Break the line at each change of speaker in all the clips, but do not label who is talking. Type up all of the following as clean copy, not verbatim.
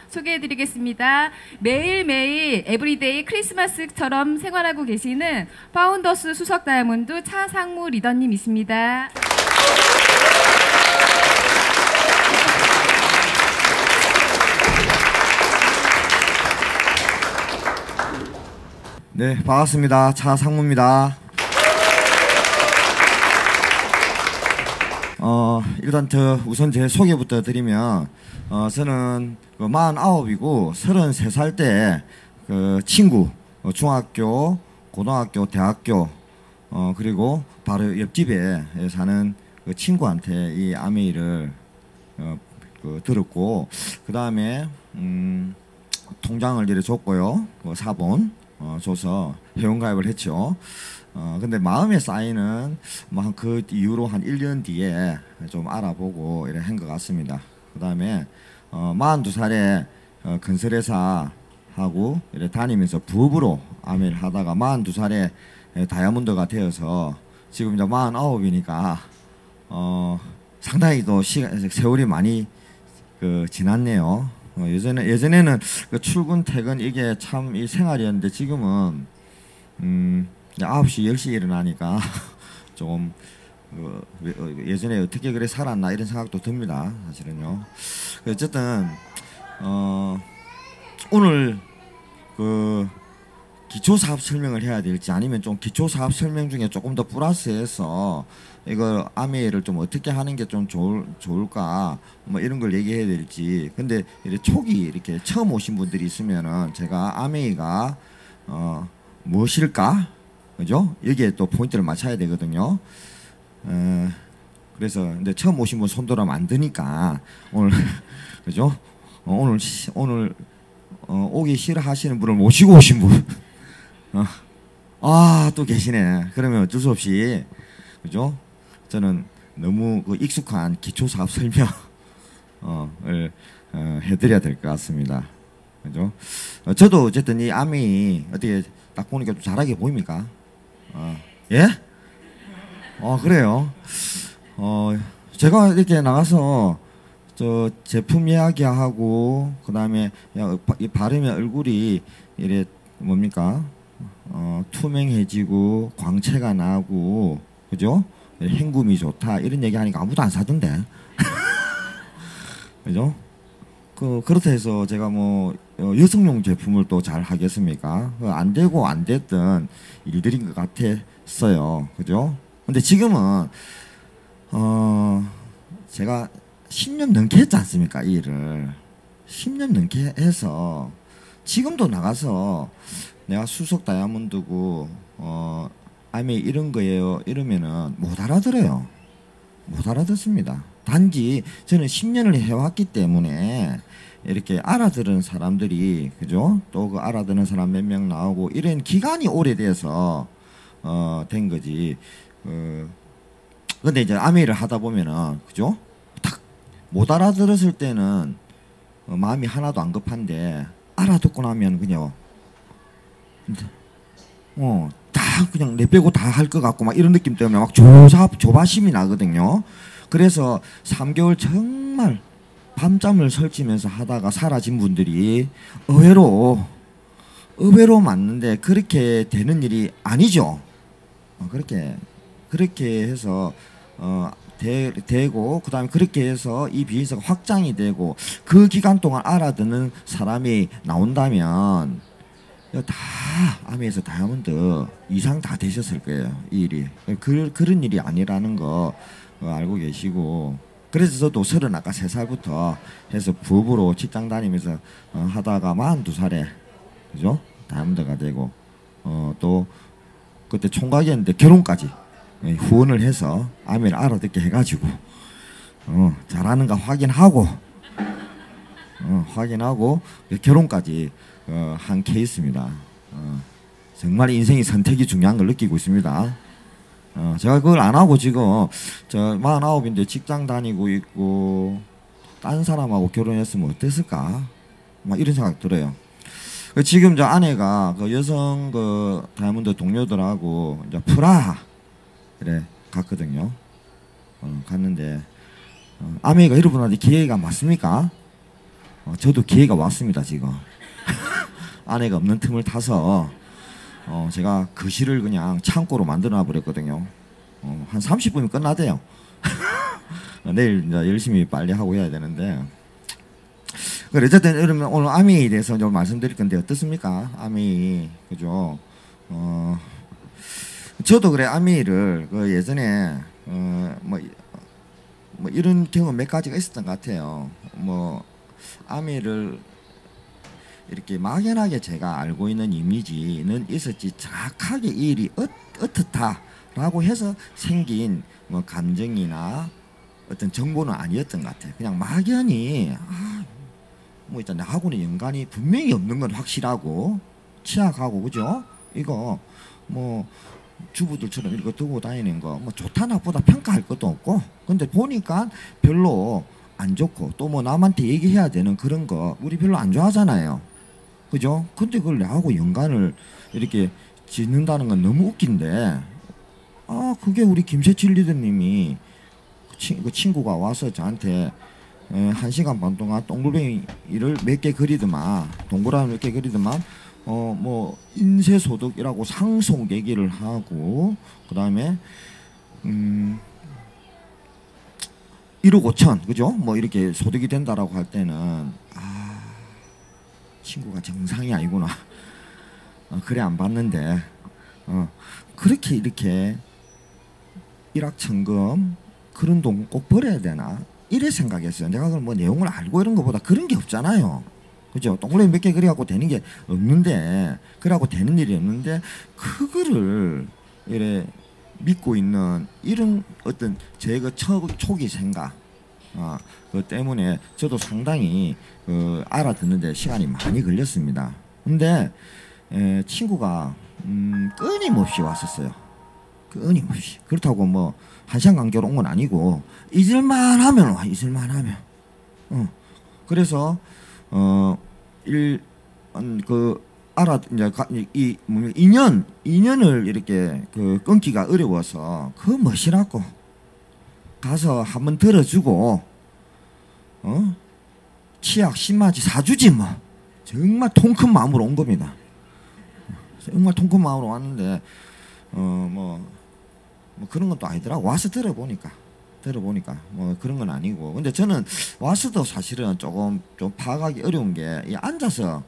소개해드리겠습니다. 매일매일 에브리데이 크리스마스처럼 생활하고 계시는 파운더스 수석 다이아몬드 차상무 리더님 있습니다.
네, 반갑습니다. 차상무입니다. 일단 우선 제 소개부터 드리면 저는 49이고 33살 때 친구 중학교, 고등학교, 대학교 그리고 바로 옆집에 사는 친구한테 이 아메이를 들었고 그 다음에 통장을 이렇게 줬고요. 사본 줘서 회원가입을 했죠. 근데 마음에 쌓이는 그 이후로 한 1년 뒤에 좀 알아보고 이렇게 한 것 같습니다. 그 다음에 42살에 건설회사하고 이렇게 다니면서 부업으로 아메를 하다가 42살에 다이아몬드가 되어서 지금 이제 49이니까 상당히 또 세월이 많이 지났네요. 예전에는 출근 퇴근 이게 참 이 생활이었는데 지금은 9시 10시에 일어나니까 조금 예전에 어떻게 그래 살았나 이런 생각도 듭니다. 사실은요. 어쨌든 오늘 기초사업 설명을 해야 될지 아니면 좀 기초사업 설명 중에 조금 더 플러스해서 이걸 아메이를 좀 어떻게 하는 게 좀 좋을까 뭐 이런 걸 얘기해야 될지. 근데 초기 이렇게 처음 오신 분들이 있으면은 제가 아메이가 무엇일까, 그죠? 여기에 또 포인트를 맞춰야 되거든요. 그래서 근데 처음 오신 분 손들어면 안 되니까 오늘 그죠? 오늘 오기 싫어하시는 분을 모시고 오신 분 또 계시네. 그러면 어쩔 수 없이 그죠? 저는 너무 익숙한 기초사업 설명을 해드려야 될 것 같습니다. 그죠? 저도 어쨌든 이 아메이 어떻게 딱 보니까 좀 잘하게 보입니까? 예? 그래요. 제가 이렇게 나가서 저 제품 이야기하고 그 다음에 바르면 얼굴이 이래 뭡니까? 투명해지고 광채가 나고 그죠? 행금이 좋다 이런 얘기하니까 아무도 안 사던데. 그죠? 그렇다 해서 제가 뭐 여성용 제품을 또 잘 하겠습니까? 안 되고 안 됐던 일들인 것 같았어요. 그죠? 근데 지금은 제가 10년 넘게 했지 않습니까? 이 일을 10년 넘게 해서 지금도 나가서 내가 수석 다이아몬드고 아메 이런 거예요 이러면은 못 알아들어요. 못 알아듣습니다. 단지 저는 10년을 해왔기 때문에 이렇게 알아들은 사람들이 그죠? 또 그 알아듣는 사람 몇 명 나오고 이런 기간이 오래돼서 된 거지. 근데 이제 아메이를 하다 보면은 그죠? 딱 못 알아들었을 때는 마음이 하나도 안 급한데 알아듣고 나면 그냥 다 그냥 내 빼고 다 할 것 같고 막 이런 느낌 때문에 막 조바심이 나거든요. 그래서 3개월 정말 밤잠을 설치면서 하다가 사라진 분들이 의외로 맞는데 그렇게 되는 일이 아니죠. 그렇게 해서 되고 그다음에 그렇게 해서 이 비즈니스가 확장이 되고 그 기간 동안 알아듣는 사람이 나온다면 다 아메에서 다이아몬드 이상 다 되셨을 거예요. 이 일이 그런 일이 아니라는 거 알고 계시고. 그래서 저도 33살부터 해서 부업으로 직장 다니면서 하다가 42살에 그죠? 다이아몬드가 되고 또 그때 총각이었는데 결혼까지 후원을 해서 아메를 알아듣게 해가지고 잘하는가 확인하고 결혼까지 한 케이스입니다. 정말 인생의 선택이 중요한 걸 느끼고 있습니다. 제가 그걸 안 하고 지금 저 49인데 직장 다니고 있고 딴 사람하고 결혼했으면 어땠을까? 막 이런 생각 들어요. 지금 저 아내가 그 여성 그 다이아몬드 동료들하고 이제 프라하 그래 갔거든요. 갔는데 아메이가 여러분한테 기회가 맞습니까? 저도 기회가 왔습니다 지금. 아내가 없는 틈을 타서 제가 거실을 그냥 창고로 만들어 버렸거든요. 한 30분이면 끝나대요. 내일 이제 열심히 빨리 하고 해야 되는데. 그래, 어쨌든 그러면 오늘 아미에 대해서 좀 말씀드릴 건데 어떻습니까? 아미, 그죠? 저도 그래 아미를 그 예전에 뭐 이런 경험 몇 가지가 있었던 것 같아요. 뭐 아미를 이렇게 막연하게 제가 알고 있는 이미지는 있었지 정확하게 이 일이 어떻다라고 해서 생긴 뭐 감정이나 어떤 정보는 아니었던 것 같아요. 그냥 막연히 뭐 일단 나하고는 연관이 분명히 없는 건 확실하고 취약하고 그죠? 이거 뭐 주부들처럼 이렇게 두고 다니는 거 뭐 좋다 나쁘다 평가할 것도 없고 근데 보니까 별로 안 좋고 또 뭐 남한테 얘기해야 되는 그런 거 우리 별로 안 좋아하잖아요. 그죠? 근데 그걸 나하고 연관을 이렇게 짓는다는 건 너무 웃긴데 그게 우리 김세칠 리더님이 그 친구가 와서 저한테 1시간 반 동안 동글뱅이를 몇 개 그리더만 동그라미 몇 개 그리더만 뭐 인세소득이라고 상속 얘기를 하고 그 다음에 1억 5천 그죠? 뭐 이렇게 소득이 된다라고 할 때는 친구가 정상이 아니구나. 그래 안 봤는데 그렇게 이렇게 일확천금 그런 돈 꼭 벌어야 되나 이래 생각했어요. 내가 그걸 뭐 내용을 알고 이런 것보다 그런 게 없잖아요. 그죠? 동그라미 몇 개 그래갖고 되는 게 없는데 그래갖고 되는 일이 없는데 그거를 이래 믿고 있는 이런 어떤 제 그 초기 생각 그 때문에 저도 상당히 알아듣는데 시간이 많이 걸렸습니다. 근데 친구가 끊임없이 왔었어요. 끊임없이. 그렇다고 뭐 1시간 간격으로 온 건 아니고 잊을만 하면 와. 잊을만 하면. 그래서 이제 이 인연을 이렇게 끊기가 어려워서 그 멋이라고 가서 한번 들어주고 치약 10만원치 사주지 뭐. 정말 통 큰 마음으로 온 겁니다. 정말 통 큰 마음으로 왔는데 뭐 그런 것도 아니더라고. 와서 들어보니까 뭐 그런 건 아니고. 근데 저는 와서도 사실은 조금 좀 파악하기 어려운 게 이 앉아서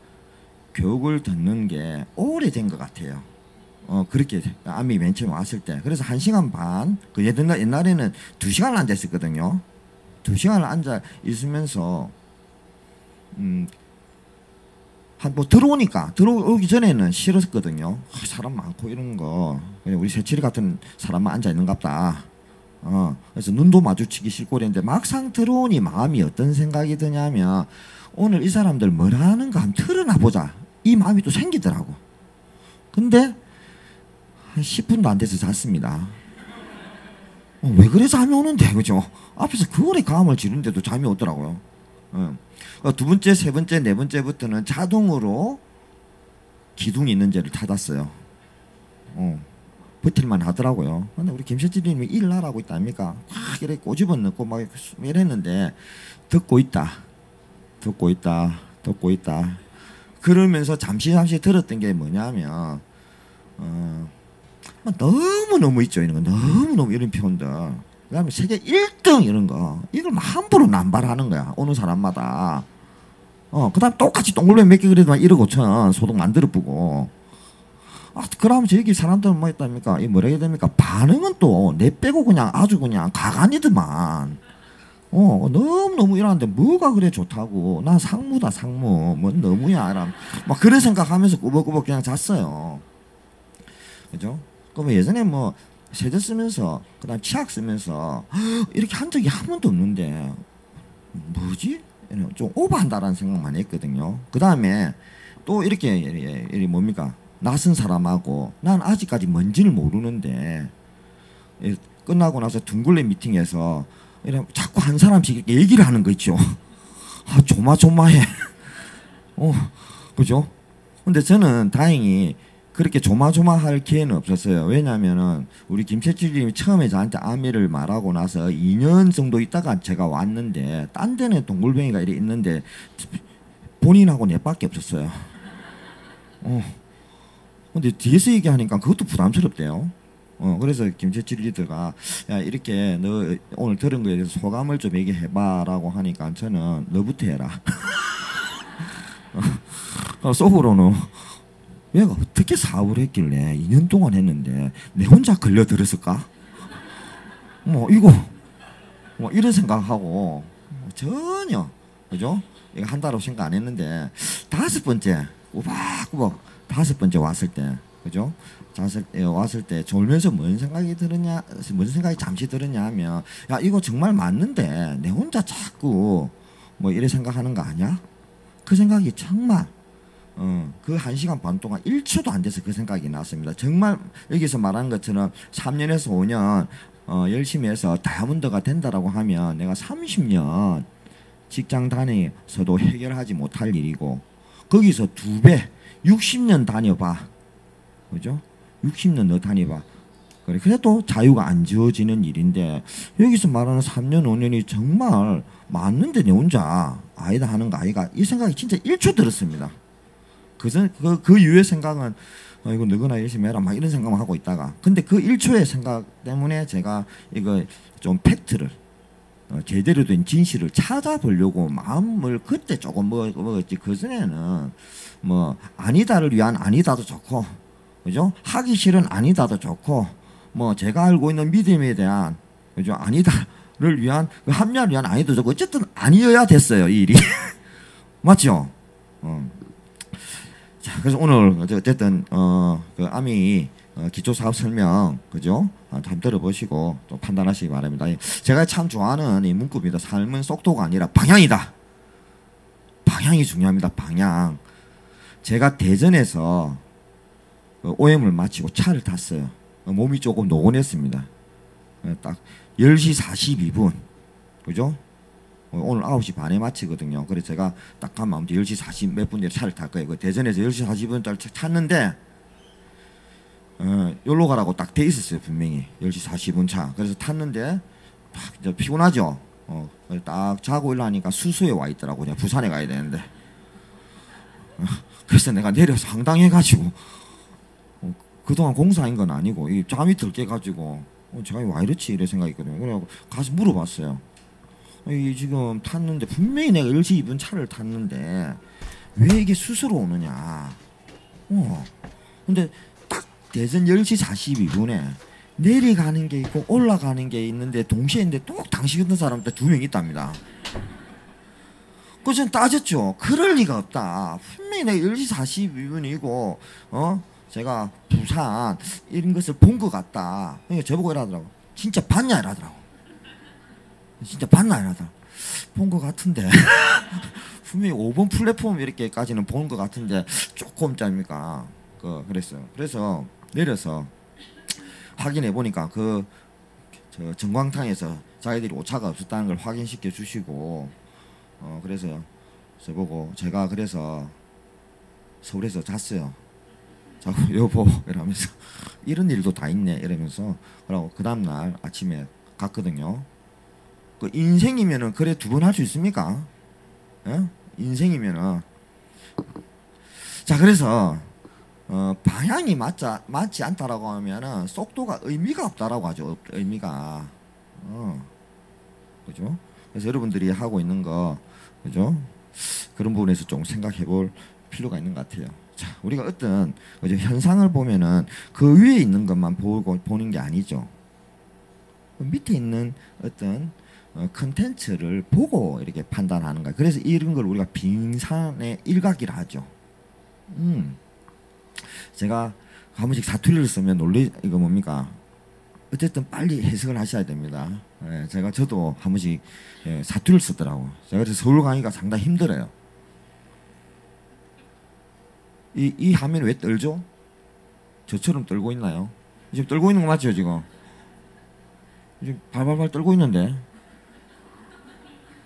교육을 듣는 게 오래된 것 같아요. 그렇게 암이 맨 처음 왔을 때. 그래서 1시간 반, 그 옛날에는 2시간을 앉아 있었거든요. 2시간을 앉아 있으면서 한 뭐 들어오기 전에는 싫었거든요. 사람 많고 이런 거 그냥 우리 세칠이 같은 사람만 앉아 있는갑다. 그래서 눈도 마주치기 싫고 그랬는데 막상 들어오니 마음이 어떤 생각이 드냐면 오늘 이 사람들 뭘 하는가 한번 틀어나 보자 이 마음이 또 생기더라고. 근데 한 10분도 안 돼서 잤습니다. 왜 그래 잠이 오는데 그죠? 앞에서 그거에 감을 지르는데도 잠이 오더라고요. 두 번째, 세 번째, 네 번째부터는 자동으로 기둥이 있는 데를 닫았어요. 버틸만 하더라고요. 근데 우리 김세진님이 일 하라고 있다 아닙니까? 막 이렇게 꼬집어 넣고 막 이랬는데 듣고 있다. 그러면서 잠시 들었던 게 뭐냐면 너무너무 있죠. 이런 거 너무너무 이런 표현들. 그 다음에 세계 1등 이런 거 이걸 함부로 남발하는 거야. 어느 사람마다. 그 다음에 똑같이 동글뱅이 몇 개 그래도 1억 5천 소득 만들어 보고 그러면 저기 사람들은 뭐 했답니까? 이 뭐라 해야 됩니까? 반응은 또 내 빼고 그냥 아주 그냥 가관이더만. 너무너무 이러는데 뭐가 그래 좋다고. 난 상무다 상무. 뭐 너무야. 막 그런 생각하면서 꾸벅꾸벅 그냥 잤어요. 그죠? 그러면 예전에 뭐 세제 쓰면서 그다음 치약 쓰면서 이렇게 한 적이 한 번도 없는데 뭐지? 좀 오버한다라는 생각만 했거든요. 그 다음에 또 이렇게 뭡니까? 낯선 사람하고 난 아직까지 뭔지를 모르는데 끝나고 나서 둥글레 미팅에서 자꾸 한 사람씩 이렇게 얘기를 하는 거 있죠. 조마조마해. 그죠? 근데 저는 다행히 그렇게 조마조마할 기회는 없었어요. 왜냐면은 우리 김채칠님이 처음에 저한테 아미를 말하고 나서 2년 정도 있다가 제가 왔는데 딴 데는 동글뱅이가 이렇게 있는데 본인하고 내밖에 없었어요. 근데 뒤에서 얘기하니까 그것도 부담스럽대요. 그래서 김재철 리더가 야 이렇게 너 오늘 들은 거에 대해서 소감을 좀 얘기해봐라고 하니까 저는 너부터 해라. 속으로는 얘가 어떻게 사업을 했길래 2년 동안 했는데 내 혼자 걸려들었을까? 뭐 이거 뭐 이런 생각하고 전혀 그죠? 이거 한다고 생각 안 했는데 다섯 번째 꼬박꼬박 다섯 번째 왔을 때 그죠? 왔을 때 졸면서 뭔 생각이 들었냐, 무슨 생각이 잠시 들었냐 하면 야 이거 정말 맞는데 내 혼자 자꾸 뭐 이래 생각하는 거 아니야? 그 생각이 정말 그 1시간 반 동안 1초도 안 돼서 그 생각이 났습니다. 정말 여기서 말하는 것처럼 3년에서 5년 열심히 해서 다이아몬드가 된다라고 하면 내가 30년 직장 다니서도 해결하지 못할 일이고 거기서 2배 60년 다녀봐. 그죠? 60년 너 다녀봐. 그래. 그래도 자유가 안 지어지는 일인데 여기서 말하는 3년 5년이 정말 맞는데 내 혼자 아니다 하는 거 아이가 이 생각이 진짜 1초 들었습니다. 그 이후의 생각은 이거 너거나 열심히 해라 막 이런 생각만 하고 있다가 근데 그 1초의 생각 때문에 제가 이거 좀 팩트를 제대로 된 진실을 찾아보려고 마음을 그때 조금 먹었지 그전에는 뭐 아니다를 위한 아니다도 좋고 그죠? 하기 싫은 아니다도 좋고 뭐 제가 알고 있는 믿음에 대한 그죠? 아니다를 위한 그 합리화를 위한 아니도 좋고 어쨌든 아니어야 됐어요 이 일이 맞죠? 자 그래서 오늘 어쨌든 그 아미 기초 사업 설명 그죠? 좀 들어보시고 또 판단하시기 바랍니다. 제가 참 좋아하는 이 문구입니다. 삶은 속도가 아니라 방향이다. 방향이 중요합니다. 방향. 제가 대전에서 OM을 마치고 차를 탔어요. 몸이 조금 노곤했습니다. 딱 10시 42분 그죠? 오늘 9시 반에 마치거든요. 그래서 제가 딱 가면 아무튼 10시 40 몇 분에 차를 탈 거예요. 대전에서 10시 40분짜리 탔는데 여기로 가라고 딱 돼 있었어요. 분명히 10시 40분 차. 그래서 탔는데 딱 이제 피곤하죠. 딱 자고 일어나니까 수소에 와 있더라고요. 그냥 부산에 가야 되는데 그래서 내가 내려서 황당해가지고 그동안 공사한 건 아니고 이 잠이 들 깨가지고 제가 왜 이렇지 이래 생각했거든요. 그래서 가서 물어봤어요. 이 지금 탔는데 분명히 내가 10시 2분 차를 탔는데 왜 이게 수소로 오느냐. 근데 딱 대전 10시 42분에 내려가는 게 있고 올라가는 게 있는데 동시에 있는데 또 당시 같은 사람 딱 2명 있답니다. 그래서 따졌죠. 그럴 리가 없다. 분명히 내가 10시 42분이고 제가 부산 이런 것을 본 것 같다. 그러니까 저보고 이러더라고. 진짜 봤냐 이러더라고. 진짜 봤나 이러더라고. 본 것 같은데 분명히 5번 플랫폼 이렇게까지는 본 것 같은데 조금 짧니까 그랬어요. 그래서 내려서 확인해 보니까 저 정광탕에서 자기들이 오차가 없었다는 걸 확인시켜 주시고 그래서 저보고 제가 그래서 서울에서 잤어요. 자꾸 여보 이러면서 이런 일도 다 있네 이러면서 그러고 그 다음날 아침에 갔거든요. 그 인생이면은 그래 2번 할 수 있습니까? 예? 인생이면은 자 그래서 방향이 맞지 않다라고 하면은 속도가 의미가 없다라고 하죠. 의미가 그죠? 그래서 여러분들이 하고 있는 거 그죠? 그런 부분에서 좀 생각해 볼 필요가 있는 것 같아요. 자, 우리가 어떤 그죠? 현상을 보면은 그 위에 있는 것만 보는 게 아니죠. 그 밑에 있는 어떤 컨텐츠를 보고 이렇게 판단하는 거야. 그래서 이런 걸 우리가 빙산의 일각이라 하죠. 제가 한 번씩 사투리를 쓰면 이거 뭡니까? 어쨌든 빨리 해석을 하셔야 됩니다. 저도 한 번씩 사투리를 쓰더라고. 제가 그래서 서울 가기가 상당히 힘들어요. 이 화면 왜 떨죠? 저처럼 떨고 있나요? 지금 떨고 있는 거 맞죠 지금? 지금 발발발 떨고 있는데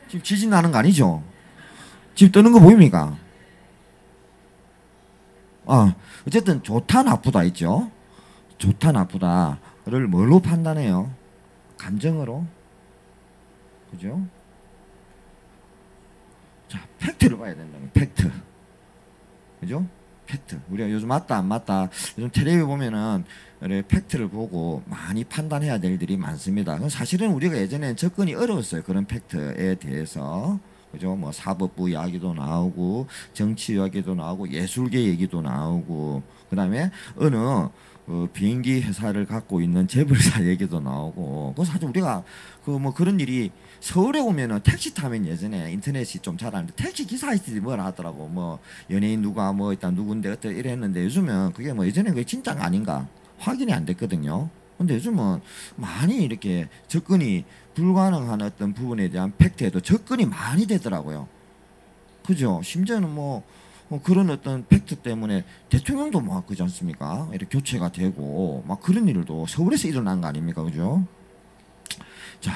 지금 지진 나는 거 아니죠? 지금 뜨는 거 보입니까? 어쨌든 좋다 나쁘다 있죠? 좋다 나쁘다를 뭘로 판단해요? 감정으로? 그죠? 자, 팩트를 봐야 된다. 팩트. 그죠? 팩트. 우리가 요즘 맞다 안 맞다. 요즘 텔레비 보면은 팩트를 보고 많이 판단해야 될 일들이 많습니다. 사실은 우리가 예전에는 접근이 어려웠어요. 그런 팩트에 대해서. 그죠? 뭐 사법부 이야기도 나오고 정치 이야기도 나오고 예술계 얘기도 나오고 그다음에 어느 비행기 회사를 갖고 있는 재벌사 얘기도 나오고 그 사실 우리가 그 뭐 그런 일이 서울에 오면은 택시 타면 예전에 인터넷이 좀 잘 안 돼 택시 기사들이 뭐라 하더라고 뭐 연예인 누가 뭐 일단 누군데 어때 이랬는데 요즘은 그게 뭐 예전에 그게 진짜가 아닌가 확인이 안 됐거든요. 근데 요즘은 많이 이렇게 접근이 불가능한 어떤 부분에 대한 팩트에도 접근이 많이 되더라고요. 그죠? 심지어는 뭐 그런 어떤 팩트 때문에 대통령도 막 그지 않습니까? 이렇게 교체가 되고 막 그런 일도 서울에서 일어난 거 아닙니까? 그죠? 자,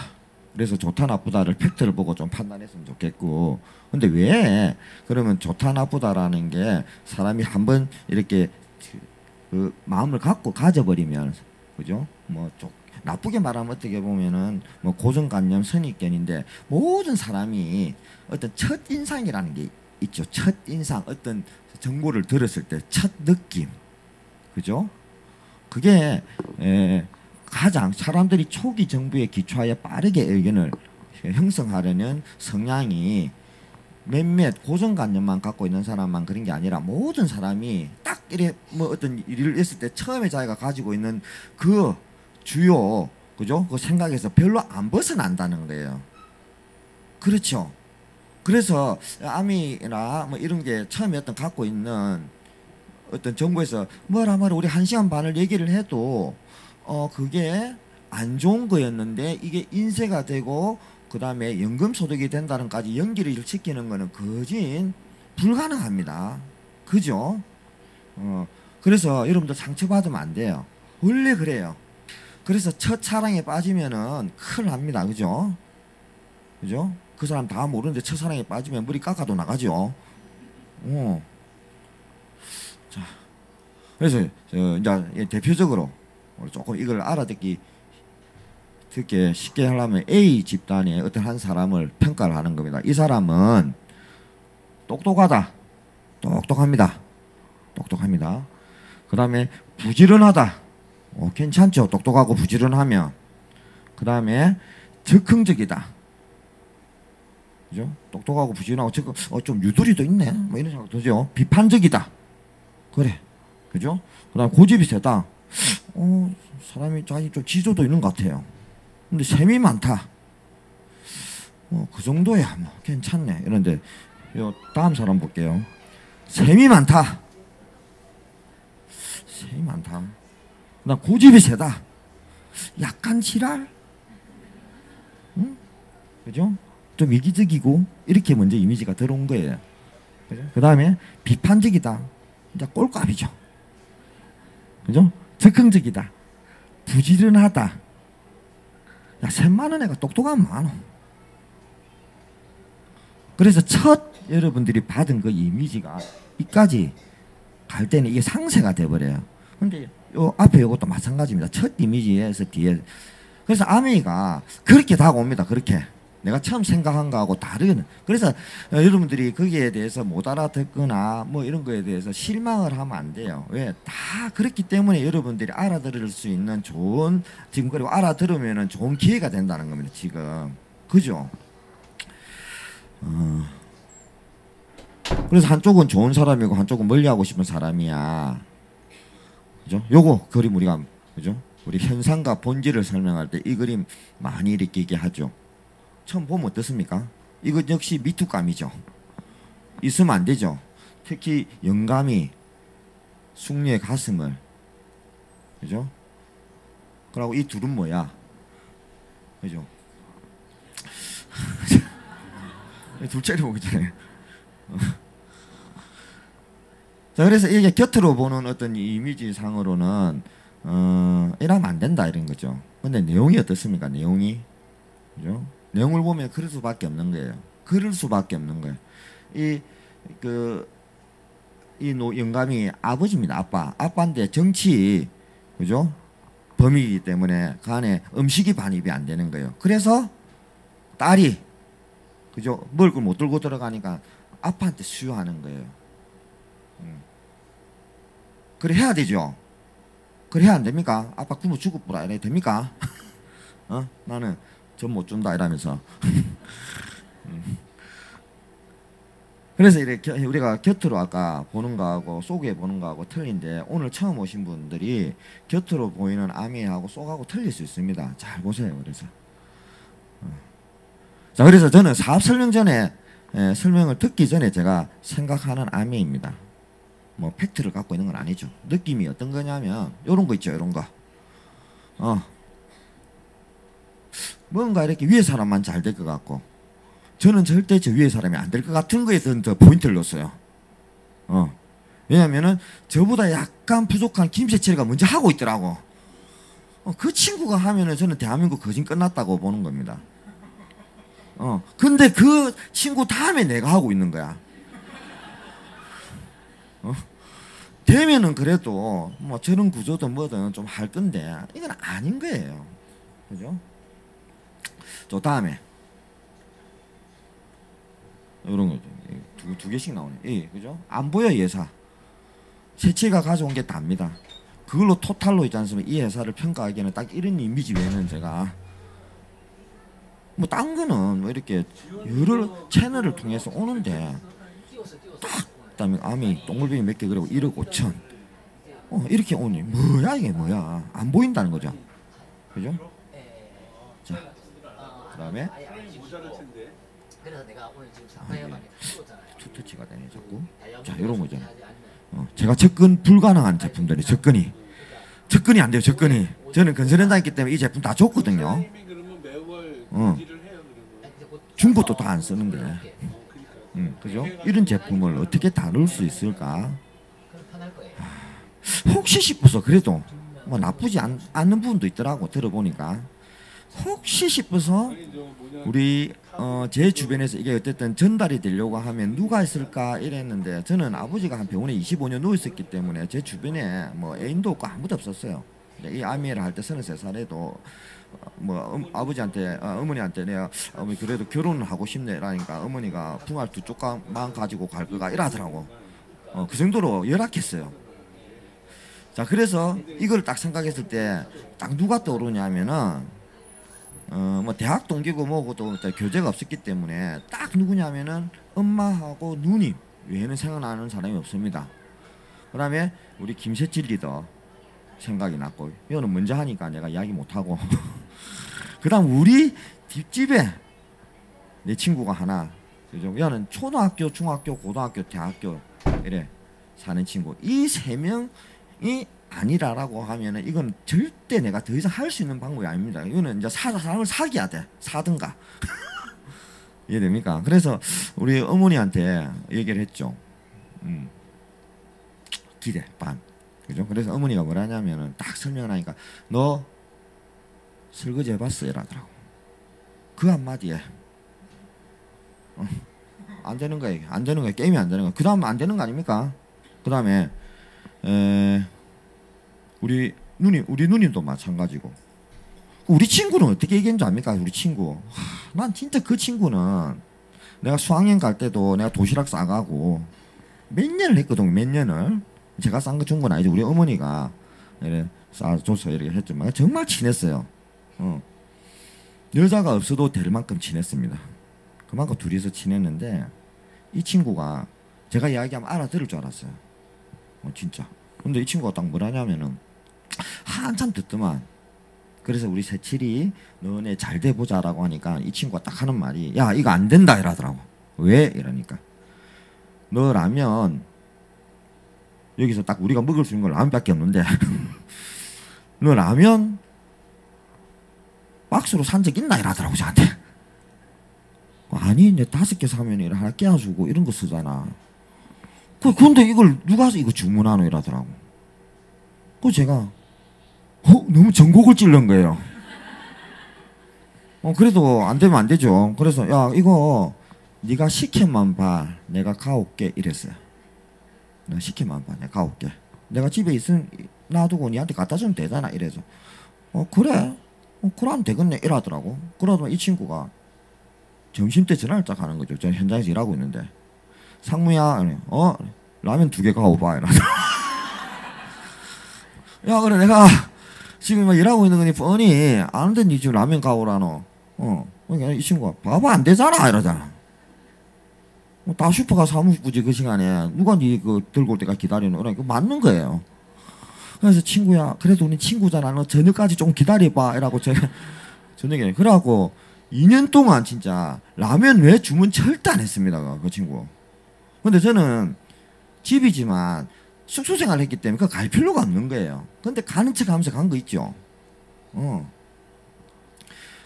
그래서 좋다 나쁘다를 팩트를 보고 좀 판단했으면 좋겠고 근데 왜 그러면 좋다 나쁘다라는 게 사람이 한번 이렇게 그 마음을 갖고 가져버리면 그죠? 뭐 나쁘게 말하면 어떻게 보면은 뭐 고정관념 선입견인데 모든 사람이 어떤 첫 인상이라는 게 있죠. 첫 인상 어떤 정보를 들었을 때 첫 느낌 그죠? 그게 가장 사람들이 초기 정보에 기초하여 빠르게 의견을 형성하려는 성향이 몇몇 고정관념만 갖고 있는 사람만 그런 게 아니라 모든 사람이 딱 이래 뭐 어떤 일을 했을 때 처음에 자기가 가지고 있는 그 주요 그죠? 그 생각에서 별로 안 벗어난다는 거예요. 그렇죠. 그래서 암이나 뭐 이런 게 처음에 어떤 갖고 있는 어떤 정부에서 뭐라 우리 1시간 반을 얘기를 해도 그게 안 좋은 거였는데 이게 인쇄가 되고 그 다음에 연금소득이 된다는까지 연기를 시키는 거는 거진 불가능합니다. 그죠? 그래서 여러분들 상처받으면 안 돼요. 원래 그래요. 그래서 첫 사랑에 빠지면은 큰일 납니다. 그죠? 그죠? 그 사람 다 모르는데 첫사랑에 빠지면 머리 깎아도 나가죠. 자, 그래서 이제 대표적으로 조금 이걸 알아듣게 쉽게 하려면 A 집단의 어떤 한 사람을 평가를 하는 겁니다. 이 사람은 똑똑합니다. 똑똑합니다. 그 다음에 부지런하다. 괜찮죠. 똑똑하고 부지런하면. 그 다음에 적극적이다. 그죠? 똑똑하고 부지런하고 좀 유두리도 있네. 뭐 이런 생각 들죠. 비판적이다. 그래. 그죠? 그다음 고집이 세다. 사람이 자기 좀 지조도 있는 것 같아요. 근데 셈이 많다. 그 정도야 뭐 괜찮네. 이런데 요 다음 사람 볼게요. 셈이 많다. 그다음 고집이 세다. 약간 지랄. 응? 그죠? 좀 이기적이고 이렇게 먼저 이미지가 들어온 거예요. 그 다음에 비판적이다. 이제 꼴값이죠. 그죠? 적극적이다. 부지런하다. 야, 셈많은 애가 똑똑하면 많어. 그래서 첫 여러분들이 받은 그 이미지가 이까지 갈 때는 이게 상쇄가 돼버려요. 근데 요 앞에 요것도 마찬가지입니다. 첫 이미지에서 뒤에. 그래서 아메이가 그렇게 다가옵니다. 그렇게. 내가 처음 생각한 거하고 다른. 그래서 여러분들이 거기에 대해서 못 알아듣거나 뭐 이런 거에 대해서 실망을 하면 안 돼요. 왜? 다 그렇기 때문에 여러분들이 알아들을 수 있는 좋은 지금 그리고 알아들으면은 좋은 기회가 된다는 겁니다. 지금. 그죠? 그래서 한쪽은 좋은 사람이고 한쪽은 멀리하고 싶은 사람이야. 그죠? 요거 그림 우리가 그죠? 우리 현상과 본질을 설명할 때 이 그림 많이 느끼게 하죠. 처음 보면 어떻습니까? 이거 역시 미투감이죠. 있으면 안 되죠. 특히 영감이 숙녀의 가슴을 그죠? 그리고 이 둘은 뭐야? 그죠? 둘째를 보기 전에 자, 그래서 이게 곁으로 보는 어떤 이미지 상으로는 이러면 안 된다 이런 거죠. 근데 내용이 어떻습니까? 내용이 그죠? 내용을 보면 그럴 수밖에 없는 거예요. 그럴 수밖에 없는 거예요. 이 영감이 아버지입니다. 아빠인데 정치 그죠? 범이기 때문에 그 안에 음식이 반입이 안 되는 거예요. 그래서 딸이 그죠? 먹을 걸 못 들고 들어가니까 아빠한테 수요하는 거예요. 그래 해야 되죠. 그래 해야 안 됩니까? 아빠 굶어 죽을 뿌라 이래 됩니까? 나는 전 못 준다 이러면서. 그래서 이렇게 우리가 곁으로 아까 보는 거하고 속에 보는 거하고 틀린데, 오늘 처음 오신 분들이 곁으로 보이는 아미하고 속하고 틀릴 수 있습니다. 잘 보세요. 그래서 자, 그래서 저는 사업 설명 전에 설명을 듣기 전에 제가 생각하는 아미입니다. 뭐 팩트를 갖고 있는 건 아니죠. 느낌이 어떤 거냐면 요런 거 있죠. 요런 거. 뭔가 이렇게 위에 사람만 잘 될 것 같고, 저는 절대 저 위에 사람이 안 될 것 같은 거에서 더 포인트를 넣었어요. 왜냐면은 저보다 약간 부족한 김세철이가 먼저 하고 있더라고. 그 친구가 하면은 저는 대한민국 거진 끝났다고 보는 겁니다. 근데 그 친구 다음에 내가 하고 있는 거야. 되면은 그래도 뭐 저런 구조든 뭐든 좀 할 건데, 이건 아닌 거예요. 그죠? 저 다음에 이런 거죠. 두 개씩 나오네. 예, 그죠? 안 보여 예사. 세치가 가져온 게 답니다. 그걸로 토탈로 있지 않습니까? 이 회사를 평가하기에는 딱 이런 이미지 외에는 제가 뭐 딴 거는 뭐 이렇게 여러 채널을 통해서 오는데, 딱 그다음에 암이 동글뱅이 몇 개 그리고 1억 5천 이렇게 오니 뭐야 이게 뭐야, 안 보인다는 거죠. 그죠? 자, 그다음에
그래서 내가 오늘 지금
투터치가 되네 자꾸. 자, 이런 거잖아. 제가 접근 불가능한 제품들이 접근이 안 돼요. 접근이. 저는 건설현장이기 때문에 이 제품 다 줬거든요. 중고도 다 안 쓰는데. 그죠? 이런 제품을 어떻게 다룰 수 있을까? 혹시 싶어서, 그래도 뭐 나쁘지 않는 부분도 있더라고 들어보니까. 혹시 싶어서 우리 제 주변에서 이게 어쨌든 전달이 되려고 하면 누가 있을까 이랬는데, 저는 아버지가 한 병원에 25년 누워 있었기 때문에 제 주변에 뭐 애인도 없고 아무도 없었어요. 이 아미를 할 때 33살에도 뭐 아버지한테 어머니한테 내가 어머니 그래도 결혼을 하고 싶네라니까 어머니가 풍알 두 쪽만 가지고 갈 거가 이러더라고. 그 정도로 열악했어요. 자, 그래서 이걸 딱 생각했을 때 딱 누가 떠오르냐면은 뭐 대학 동기고 뭐고 또 교제가 없었기 때문에 딱 누구냐면은 엄마하고 누님 외에는 생각나는 사람이 없습니다. 그다음에 우리 김세칠 리더 생각이 났고, 이거는 먼저 하니까 내가 이야기 못하고 그다음 우리 뒷집에 내 친구가 하나, 그죠? 얘는 초등학교, 중학교, 고등학교, 대학교 이래 사는 친구. 이 세 명이 아니라라고 하면은 이건 절대 내가 더 이상 할 수 있는 방법이 아닙니다. 이거는 이제 사람을 사귀어야 돼. 사든가. 이해됩니까? 그래서 우리 어머니한테 얘기를 했죠. 기대 반. 그죠? 그래서 어머니가 뭐라냐면은 딱 설명을 하니까 너 설거지 해봤어? 이러더라고. 그 한마디에 안 되는 거예요. 안 되는 거예요. 게임이 안 되는 거예요. 그 다음 안 되는 거 아닙니까? 그 다음에 우리 누님도 마찬가지고. 우리 친구는 어떻게 얘기했는지 압니까? 우리 친구. 난 진짜 그 친구는 내가 수학여행 갈 때도 내가 도시락 싸가고 몇 년을 했거든. 몇 년을. 제가 싼 거 준 건 아니죠. 우리 어머니가 이렇게 싸줘서 이렇게 했지만 정말 친했어요. 여자가 없어도 될 만큼 친했습니다. 그만큼 둘이서 친했는데, 이 친구가 제가 이야기하면 알아들을 줄 알았어요. 진짜. 근데 이 친구가 딱 뭐라냐면은 한참 듣더만. 그래서 우리 세칠이 너네 잘 돼보자라고 하니까 이 친구가 딱 하는 말이, 야 이거 안 된다 이러더라고. 왜? 이러니까 너 라면 여기서 딱 우리가 먹을 수 있는 건 라면밖에 없는데 너 라면 박스로 산 적 있나 이러더라고 저한테. 아니 이제 5개 사면 하나 깨워주고 이런 거 쓰잖아. 근데 이걸 누가 이거 주문하노 이러더라고. 제가 너무 전곡을 찔른 거예요. 그래도 안 되면 안 되죠. 그래서 야 이거 네가 시켜만 봐, 내가 가올게 이랬어요. 내가 시켜만 봐, 내가 가올게. 내가 집에 있으면 놔두고 니한테 갖다 주면 되잖아 이래서 그래 그러면 되겠네 이러더라고. 그러더니 이 친구가 점심 때 전화를 딱 하는 거죠. 저 현장에서 일하고 있는데 상무야, 라면 2개 가오봐 이러면서 야 그래 내가 지금 막 일하고 있는 거니 뻔히 아는데 니 지금 라면 가오라노. 그러니까 이 친구가 바보 안 되잖아 이러잖아. 다 슈퍼가 사무부지 그 시간에 누가 니 그 들고 올 때까지 기다리노. 그러니까 맞는 거예요. 그래서 친구야 그래도 우리 친구잖아. 너 저녁까지 좀 기다려봐 이라고 제가 저녁에 그래갖고 2년 동안 진짜 라면 외 주문 절대 안 했습니다. 그 친구. 근데 저는 집이지만 숙소 생활을 했기 때문에 그거 갈 필요가 없는 거예요. 근데 가는 척 하면서 간 거 있죠.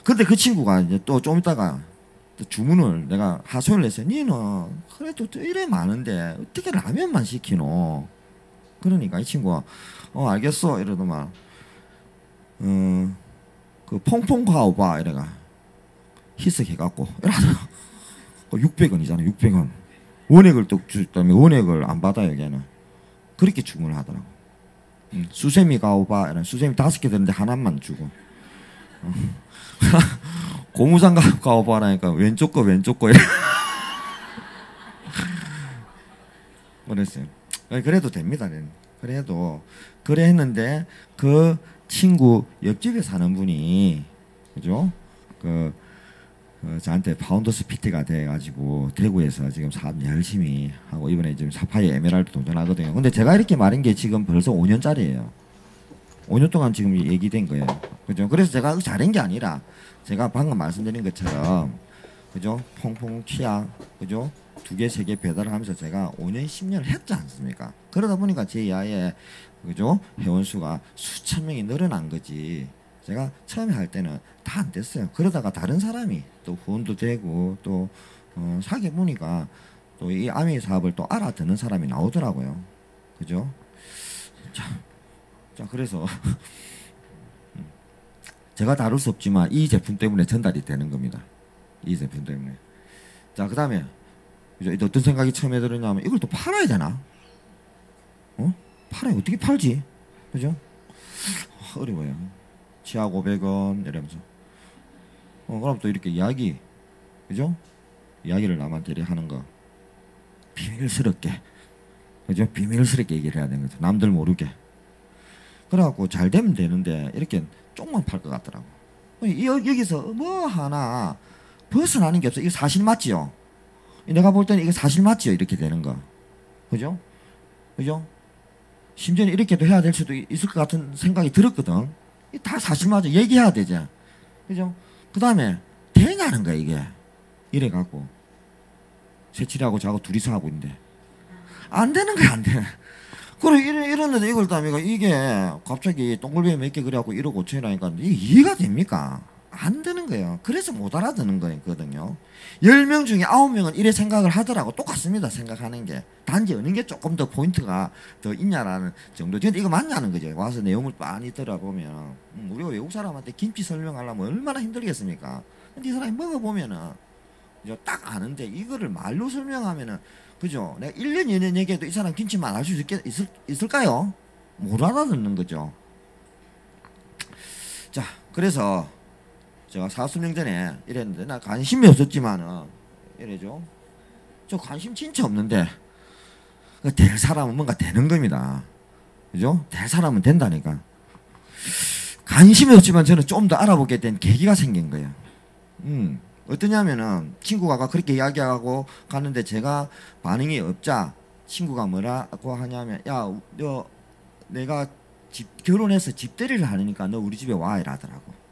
근데 그 친구가 이제 또 좀 있다가 또 주문을 내가 하소연을 했어요. 니는 그래도 이래 많은데 어떻게 라면만 시키노? 그러니까 이 친구가 알겠어 이러더만 그 퐁퐁 가오바 이래가 희석해갖고 이러다가 600원이잖아 600원 원액을 또 주다면 원액을 안 받아요 걔는. 그렇게 주문을 하더라고. 수세미 가오바 이런 수세미 5개 되는데 하나만 주고 고무장 가오바라니까 왼쪽 거 이래. 그랬어요. 그래도 됩니다. 그래도 그래 했는데 그 친구 옆집에 사는 분이 그죠? 저한테 파운더스 PT가 돼가지고 대구에서 지금 사업 열심히 하고 이번에 지금 사파이 에메랄드 도전하거든요. 근데 제가 이렇게 말한 게 지금 벌써 5년짜리예요. 5년 동안 지금 얘기된 거예요. 그죠? 그래서 제가 잘한 게 아니라 제가 방금 말씀드린 것처럼 그죠? 퐁퐁 취향 그죠? 2개, 3개 배달을 하면서 제가 5년, 10년을 했지 않습니까? 그러다 보니까 제 야에 그죠? 회원수가 수천 명이 늘어난 거지. 제가 처음에 할 때는 다 안 됐어요. 그러다가 다른 사람이 또 후원도 되고 또 사게 보니까 또 이 아미 사업을 또 알아듣는 사람이 나오더라고요. 그죠? 자 그래서 제가 다룰 수 없지만 이 제품 때문에 전달이 되는 겁니다. 이 제품 때문에. 자 그다음에 어떤 생각이 처음에 들었냐면 이걸 또 팔아야 되나? 팔아야 어떻게 팔지? 그죠? 어려워요. 치약 500원 이러면서 그럼 또 이렇게 이야기 그죠? 이야기를 남한테 하는 거 비밀스럽게 그죠? 비밀스럽게 얘기를 해야 되는 거죠. 남들 모르게. 그래갖고 잘 되면 되는데 이렇게 쪽만 팔 것 같더라고. 여기서 뭐 하나 벗어나는 게 없어. 이거 사실 맞지요? 내가 볼 때는 이거 사실 맞지요? 이렇게 되는 거 그죠? 그죠? 심지어는 이렇게도 해야 될 수도 있을 것 같은 생각이 들었거든. 다 사실 맞아. 얘기해야 되죠. 그죠? 그 다음에 되냐는 거야 이게. 이래갖고 새치리하고 저하고 둘이서 하고 있는데 안 되는 거야 안 돼. 그래 이랬는데 이걸 다음에 이게 갑자기 동글뱅이 몇 개 그래갖고 1억 5천이라니까 이게 이해가 됩니까? 안 되는 거예요. 그래서 못 알아듣는 거거든요. 10명 중에 9명은 이래 생각을 하더라고. 똑같습니다. 생각하는 게. 단지 어느 게 조금 더 포인트가 더 있냐라는 정도. 근데 이거 맞냐는 거죠. 와서 내용을 많이 들어보면 우리가 외국 사람한테 김치 설명하려면 얼마나 힘들겠습니까? 근데 이 사람이 먹어보면은 딱 아는데 이거를 말로 설명하면은 그죠? 내가 1년 2년 얘기해도 이 사람 김치만 알 수 있을까요? 못 알아듣는 거죠. 자 그래서 제가 40년 전에 이랬는데 나 관심이 없었지만은 이래죠. 저 관심 진짜 없는데 될 사람은 뭔가 되는 겁니다. 그죠? 될 사람은 된다니까. 관심이 없지만 저는 좀 더 알아보게 된 계기가 생긴 거예요. 어떠냐면은 친구가 아까 그렇게 이야기하고 갔는데 제가 반응이 없자 친구가 뭐라고 하냐면 야 너 내가 결혼해서 집들이를 하니까 너 우리 집에 와 이러더라고.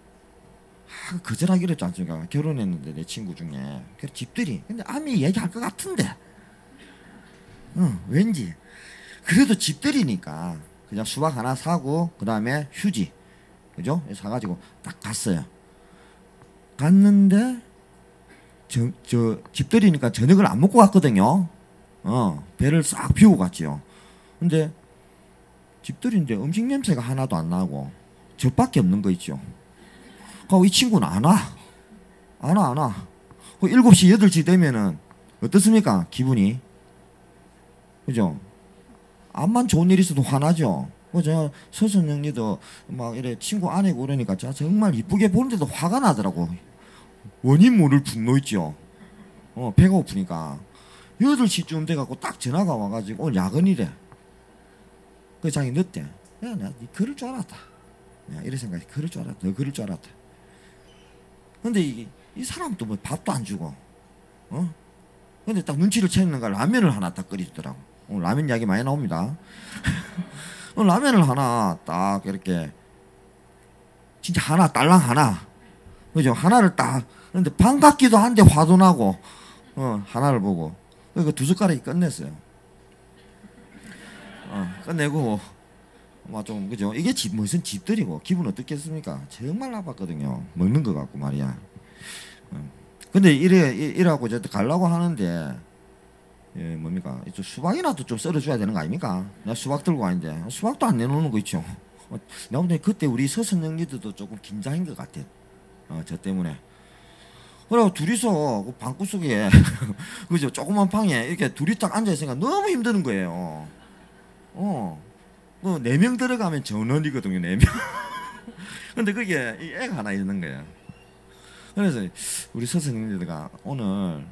거절하기 어렵지 않습니까? 결혼했는데 내 친구 중에 집들이. 근데 아미 얘기할 것 같은데 왠지 그래도 집들이니까 그냥 수박 하나 사고 그 다음에 휴지 그죠? 사가지고 딱 갔어요. 갔는데 저 집들이니까 저녁을 안 먹고 갔거든요. 배를 싹 비우고 갔지요. 근데 집들이인데 음식 냄새가 하나도 안 나고 저밖에 없는 거 있죠. 이 친구는 안 와. 7시 8시 되면은 어떻습니까? 기분이 그죠? 암만 좋은 일 있어도 화나죠. 그죠? 서선영리도 막 이래 친구 아내고 그러니까 정말 이쁘게 보는데도 화가 나더라고. 원인 모를 분노 있죠. 배가 고프니까 8시쯤 돼갖고 딱 전화가 와가지고 오늘 야근이래. 그 자기 늦대. 야, 내가 니 그럴 줄 알았다. 야, 이래 생각해. 그럴 줄 알았다. 너 그럴 줄 알았다. 근데 이 사람도 뭐 밥도 안 주고, 근데 딱 눈치를 채는가 라면을 하나 딱 끓이더라고. 오늘 라면 이야기 많이 나옵니다. 오늘 라면을 하나 딱 이렇게 진짜 하나 딸랑 하나, 그죠? 하나를 딱 근데 반갑기도 한데 화도 나고, 하나를 보고 그 2숟가락이 끝냈어요. 끝내고 좀 그죠? 이게 무슨 집들이고 기분 어떻겠습니까? 정말 나빴거든요. 먹는 거 같고 말이야. 근데 이래갖고 이제 가려고 하는데 뭡니까? 수박이라도 좀 썰어줘야 되는 거 아닙니까? 내가 수박 들고 가는데 수박도 안 내놓는 거 있죠. 내가 보니 그때 우리 서선영리들도 조금 긴장인 것 같아. 저 때문에. 그래고 둘이서 그 방구석에 그죠? 조그만 방에 이렇게 둘이 딱 앉아 있으니까 너무 힘드는 거예요. 그 4명 들어가면 전원이거든요. 4명. 근데 그게 이 애가 하나 있는 거예요. 그래서 우리 서선생님들가 오늘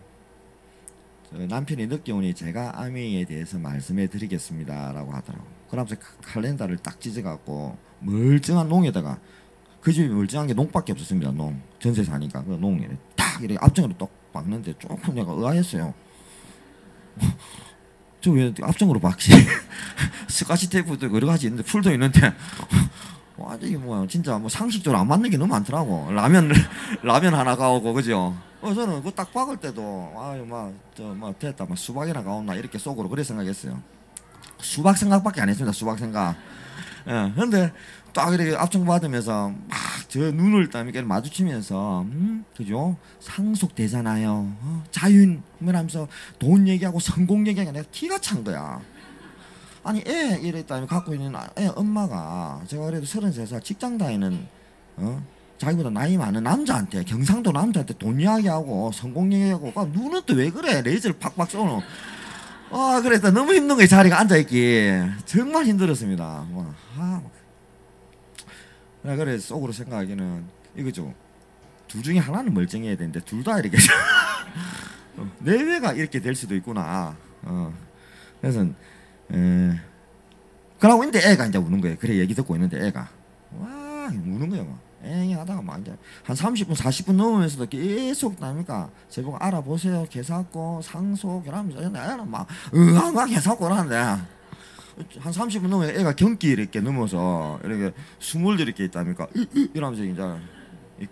남편이 늦게 오니 제가 아미에 대해서 말씀해 드리겠습니다라고 하더라고. 그러면서 칼렌더를 딱 찢어갖고 멀쩡한 농에다가 그 집이 멀쩡한 게 농밖에 없었습니다. 농 전세 사니까 그 농에 딱 이렇게 앞정으로 똑 박는데 조금 내가 의아했어요. 저 왜 앞정으로 박지? 스카치 테이프도 여러 가지 있는데 풀도 있는데 완전히 뭐 진짜 뭐 상식적으로 안 맞는 게 너무 많더라고. 라면 하나 가오고 그죠? 저는 그 딱 박을 때도 아유 막 됐다 막 수박이나 가온나 이렇게 속으로 그래 생각했어요. 수박 생각밖에 안 했습니다. 수박 생각. 예. 근데 딱 이렇게 앞정 받으면서 막 저 눈을 딱 이렇게 마주치면서 그죠? 상속되잖아요. 자유인하면서 돈 얘기하고 성공 얘기하니까 내가 기가 찬 거야. 아니 애 이랬다 갖고 있는 애 엄마가 제가 그래도 33살 직장 다니는 자기보다 나이 많은 남자한테 경상도 남자한테 돈 이야기하고 성공 얘기하고 눈은 또 왜 그래? 레이저를 팍팍 쏘는. 그래서 너무 힘든 거예요. 자리가 앉아있기 정말 힘들었습니다. 그래서 속으로 생각하기는 이거죠. 둘 중에 하나는 멀쩡해야 되는데 둘 다 이렇게 내외가 이렇게 될 수도 있구나. 그래서 그러고 있는데 애가 이제 우는 거예요. 그래 얘기 듣고 있는데 애가 와 우는 거예요. 막 엥 하다가 막 이제 한 30분 40분 넘으면서도 계속 나니까 제보고 알아보세요. 개사고 상속 이러면서 애는 막 으앙 개사고 그러는데 한 30분 넘으면 애가 경기 이렇게 넘어서 이렇게 숨을 이렇게 있다니까 이러면서 이제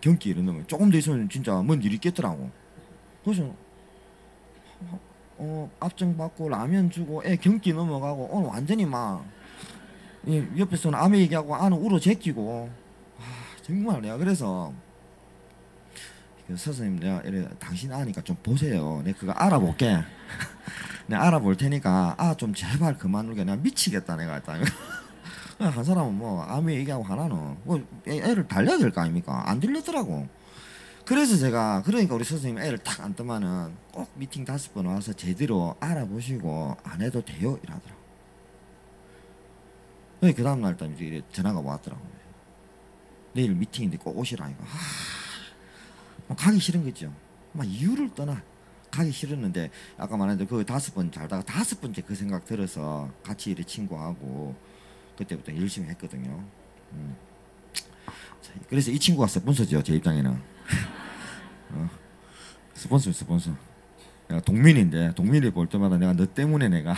경기 이렇게 넘어 조금 더 있으면 진짜 뭔 일이 있겠더라고. 그래서 앞정 받고 라면 주고 애 경기 넘어가고 오늘 완전히 막 옆에서는 아메 얘기하고 아는 울어 제끼고 정말 내가 그래서 선생님 내가 이래 당신 아니까 좀 보세요. 내가 그거 알아볼게. 내가 알아볼 테니까 좀 제발 그만 울게. 내가 미치겠다 내가 했다. 한 사람은 뭐 아메 얘기하고 하나는 뭐 애를 달려야 될 거 아닙니까? 안 들렸더라고. 그래서 제가 그러니까 우리 선생님 애를 딱 안 뜨면은 꼭 미팅 5번 와서 제대로 알아보시고 안 해도 돼요 이러더라고. 그 다음날 또 이제 전화가 왔더라고. 내일 미팅인데 꼭 오시라니까. 가기 싫은 거죠. 막 이유를 떠나 가기 싫었는데 아까 말한 대로 그 5번 잘다가 5번째 그 생각 들어서 같이 이렇게 친구하고 그때부터 열심히 했거든요. 그래서 이 친구가 스폰서죠 제 입장에는. 스폰서. 내가 동민인데 동민이 볼 때마다 내가 너 때문에 내가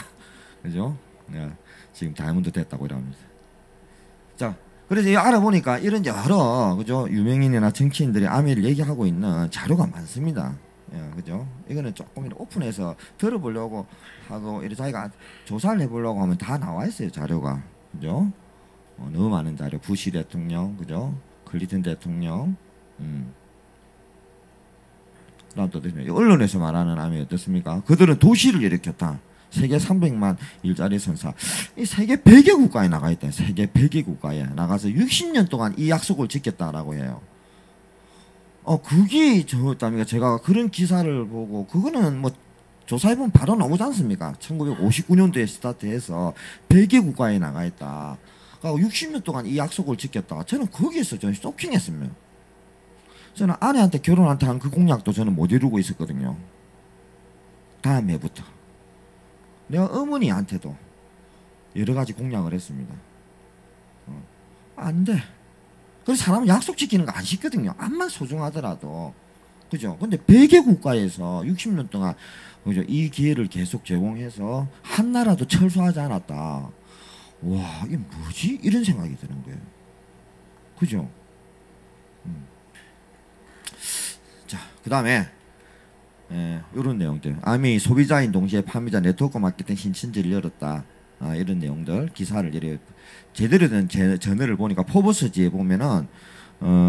그죠? 내가 지금 다이아몬드 됐다고 이럽니다. 자, 그래서 알아보니까 이런 여러 그죠 유명인이나 정치인들이 아미를 얘기하고 있는 자료가 많습니다. 그죠? 이거는 조금 오픈해서 들어보려고 하고 이렇게 자기가 조사를 해보려고 하면 다 나와 있어요 자료가. 그죠? 너무 많은 자료. 부시 대통령, 그죠? 클린턴 대통령. 그다음 또 언론에서 말하는 암이 어떻습니까? 그들은 도시를 일으켰다. 세계 300만 일자리 선사. 이 세계 100개 국가에 나가 있다. 세계 100개 국가에 나가서 60년 동안 이 약속을 지켰다라고 해요. 그게 저였답니까? 제가 그런 기사를 보고 그거는 뭐 조사해보면 바로 나오지 않습니까? 1959년도에 스타트해서 100개 국가에 나가 있다. 그러니까 60년 동안 이 약속을 지켰다. 저는 거기에서 저는 쇼킹했습니다. 저는 아내한테 결혼한테 한 그 공약도 저는 못 이루고 있었거든요. 다음 해부터 내가 어머니한테도 여러 가지 공약을 했습니다. 안 돼. 그래서 사람은 약속 지키는 거 안 쉽거든요. 암만 소중하더라도. 그죠? 근데 100개 국가에서 60년 동안 그죠? 이 기회를 계속 제공해서 한나라도 철수하지 않았다. 와, 이게 뭐지? 이런 생각이 드는 거예요. 그죠? 자, 그 다음에 이런 내용들. 아미 소비자인 동시에 판매자 네트워크 마케팅 신천지를 열었다. 이런 내용들 기사를 이렇게 제대로 된 저널을 보니까 포브스지에 보면은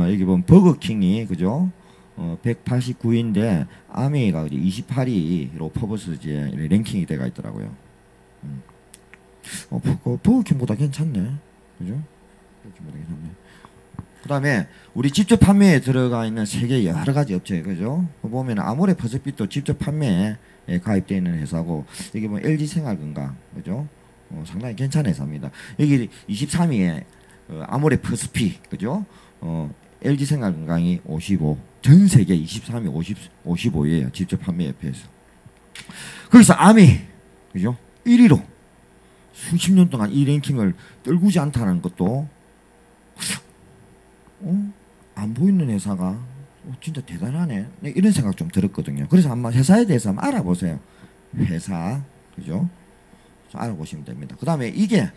여기 보면 버거킹이 그죠? 189위인데 아메이가 28위로 포브스지에 랭킹이 돼가 있더라고요. 버거킹보다 괜찮네, 그죠? 버거킹보다 괜찮네. 그다음에 우리 직접 판매에 들어가 있는 세계 여러 가지 업체, 그죠? 보면 아모레 퍼스핏도 직접 판매에 가입되어 있는 회사고, 여기 보면 LG 생활건강, 그죠? 상당히 괜찮은 회사입니다. 여기 23위에 아모레 퍼스핏, 그죠? LG 생활건강이 55, 전 세계 23위 55위에요. 직접 판매 협회에서. 거기서 아미, 그죠? 1위로 수십 년 동안 이 랭킹을 떨구지 않다는 것도 안 보이는 회사가 진짜 대단하네. 이런 생각 좀 들었거든요. 그래서 한번 회사에 대해서 한번 알아보세요. 회사, 그죠? 알아보시면 됩니다. 그 다음에 이게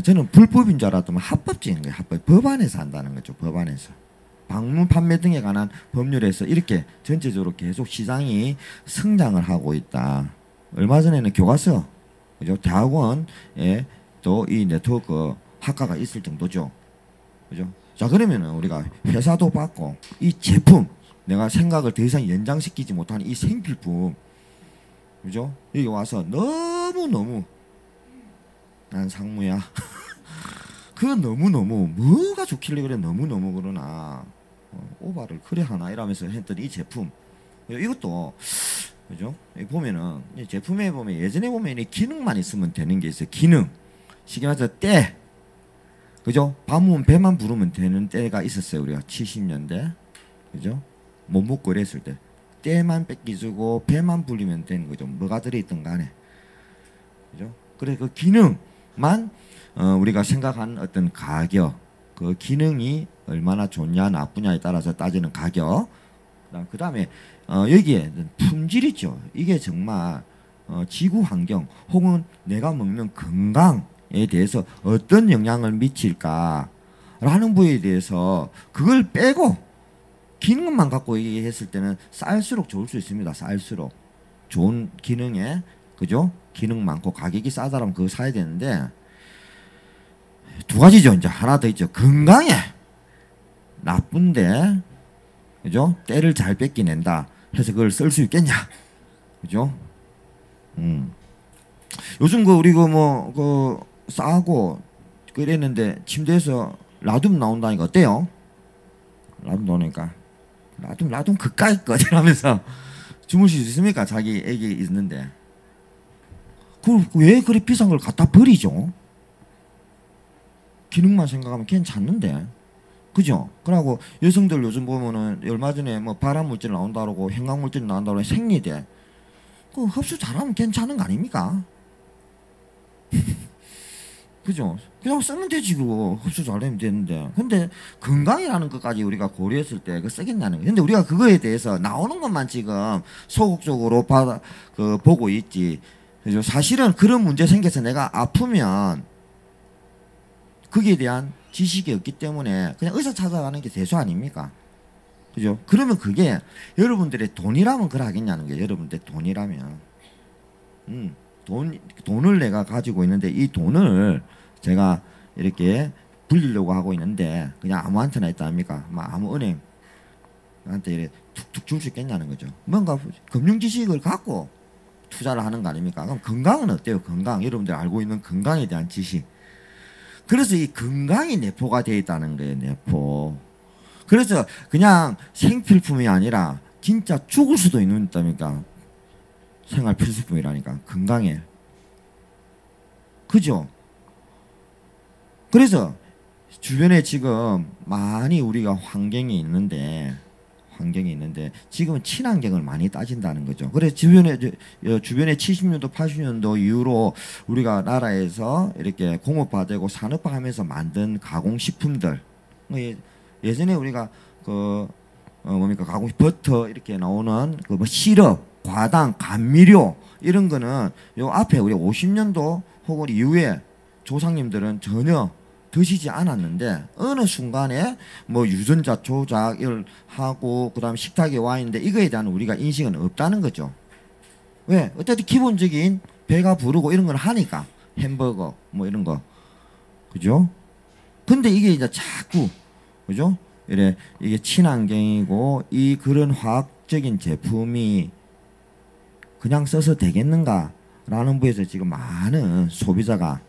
저는 불법인 줄 알았더니 합법적인 거예요. 합법. 법안에서 한다는 거죠. 법안에서. 방문 판매 등에 관한 법률에서 이렇게 전체적으로 계속 시장이 성장을 하고 있다. 얼마 전에는 교과서, 그죠? 대학원에 또 이 네트워크 학과가 있을 정도죠. 그죠? 자, 그러면은 우리가 회사도 받고 이 제품, 내가 생각을 더 이상 연장시키지 못하는 이 생필품, 그죠? 여기 와서 너무너무 난 상무야. 그 너무너무 뭐가 좋길래 그래 너무너무 그러나 오바를 그래 하나 이러면서 했더니 이 제품 이것도 그죠? 여기 보면은 이 제품에 보면 예전에 보면 이 기능만 있으면 되는 게 있어요. 기능. 쉽게 말해서 때, 그죠? 밤은 배만 부르면 되는 때가 있었어요. 우리가 70년대, 그죠? 못 먹고 이랬을 때 때만 뺏기주고 배만 불리면 되는 거죠. 뭐가 들어있든 간에, 그죠? 그래 그 기능만 우리가 생각한 어떤 가격, 그 기능이 얼마나 좋냐 나쁘냐에 따라서 따지는 가격. 그 다음에 여기에 품질이죠. 이게 정말 지구 환경 혹은 내가 먹는 건강에 대해서 어떤 영향을 미칠까라는 부분에 대해서 그걸 빼고 기능만 갖고 얘기했을 때는 쌀수록 좋을 수 있습니다. 쌀수록 좋은 기능에, 그죠? 기능 많고 가격이 싸다라면 그거 사야 되는데 두 가지죠. 이제 하나 더 있죠. 건강에 나쁜데, 그죠? 때를 잘 뺏기낸다 해서 그걸 쓸 수 있겠냐, 그죠? 요즘 그 우리 그 싸고 그랬는데 침대에서 라둠 나온다니까 어때요? 라둠 나오니까 라둠 그까이 거지라면서 주무실 수 있습니까? 자기 애기 있는데. 왜 그리 비싼 걸 갖다 버리죠? 기능만 생각하면 괜찮는데, 그죠? 그러고 여성들 요즘 보면은 얼마 전에 뭐 발암 물질 나온다고 형광 물질 나온다고 생리대 그 흡수 잘하면 괜찮은 거 아닙니까? 그죠? 그냥 쓰면 되지 그거 흡수 잘되면 되는데. 근데 건강이라는 것까지 우리가 고려했을 때 그 쓰겠냐는 거예요. 근데 우리가 그거에 대해서 나오는 것만 지금 소극적으로 보고 있지. 그죠? 사실은 그런 문제 생겨서 내가 아프면 거기에 대한 지식이 없기 때문에 그냥 의사 찾아가는 게 대수 아닙니까? 그죠? 그러면 그게 여러분들의 돈이라면 그래 하겠냐는 거예요. 여러분들의 돈이라면. 돈을 내가 가지고 있는데 이 돈을 제가 이렇게 불리려고 하고 있는데 그냥 아무한테나 있다 합니까? 아무 은행한테 이렇게 툭툭 줄 수 있겠냐는 거죠. 뭔가 금융 지식을 갖고 투자를 하는 거 아닙니까? 그럼 건강은 어때요? 건강. 여러분들 알고 있는 건강에 대한 지식. 그래서 이 건강이 내포가 되어 있다는 거예요. 내포. 그래서 그냥 생필품이 아니라 진짜 죽을 수도 있다니까. 생활 필수품이라니까. 건강에. 그죠? 그래서 주변에 지금 많이 우리가 환경이 있는데 환경이 있는데 지금은 친환경을 많이 따진다는 거죠. 그래서 주변에 70년도 80년도 이후로 우리가 나라에서 이렇게 공업화되고 산업화하면서 만든 가공식품들, 예전에 우리가 가공 버터 이렇게 나오는 그 뭐 시럽, 과당, 감미료 이런 거는 요 앞에 우리 50년도 혹은 이후에 조상님들은 전혀 드시지 않았는데 어느 순간에 뭐 유전자 조작을 하고 그다음 식탁에 와 있는데 이거에 대한 우리가 인식은 없다는 거죠. 왜? 어쨌든 기본적인 배가 부르고 이런 걸 하니까 햄버거 뭐 이런 거 그죠? 근데 이게 이제 자꾸 그죠? 이게 친환경이고 이 그런 화학적인 제품이 그냥 써서 되겠는가라는 부에서 지금 많은 소비자가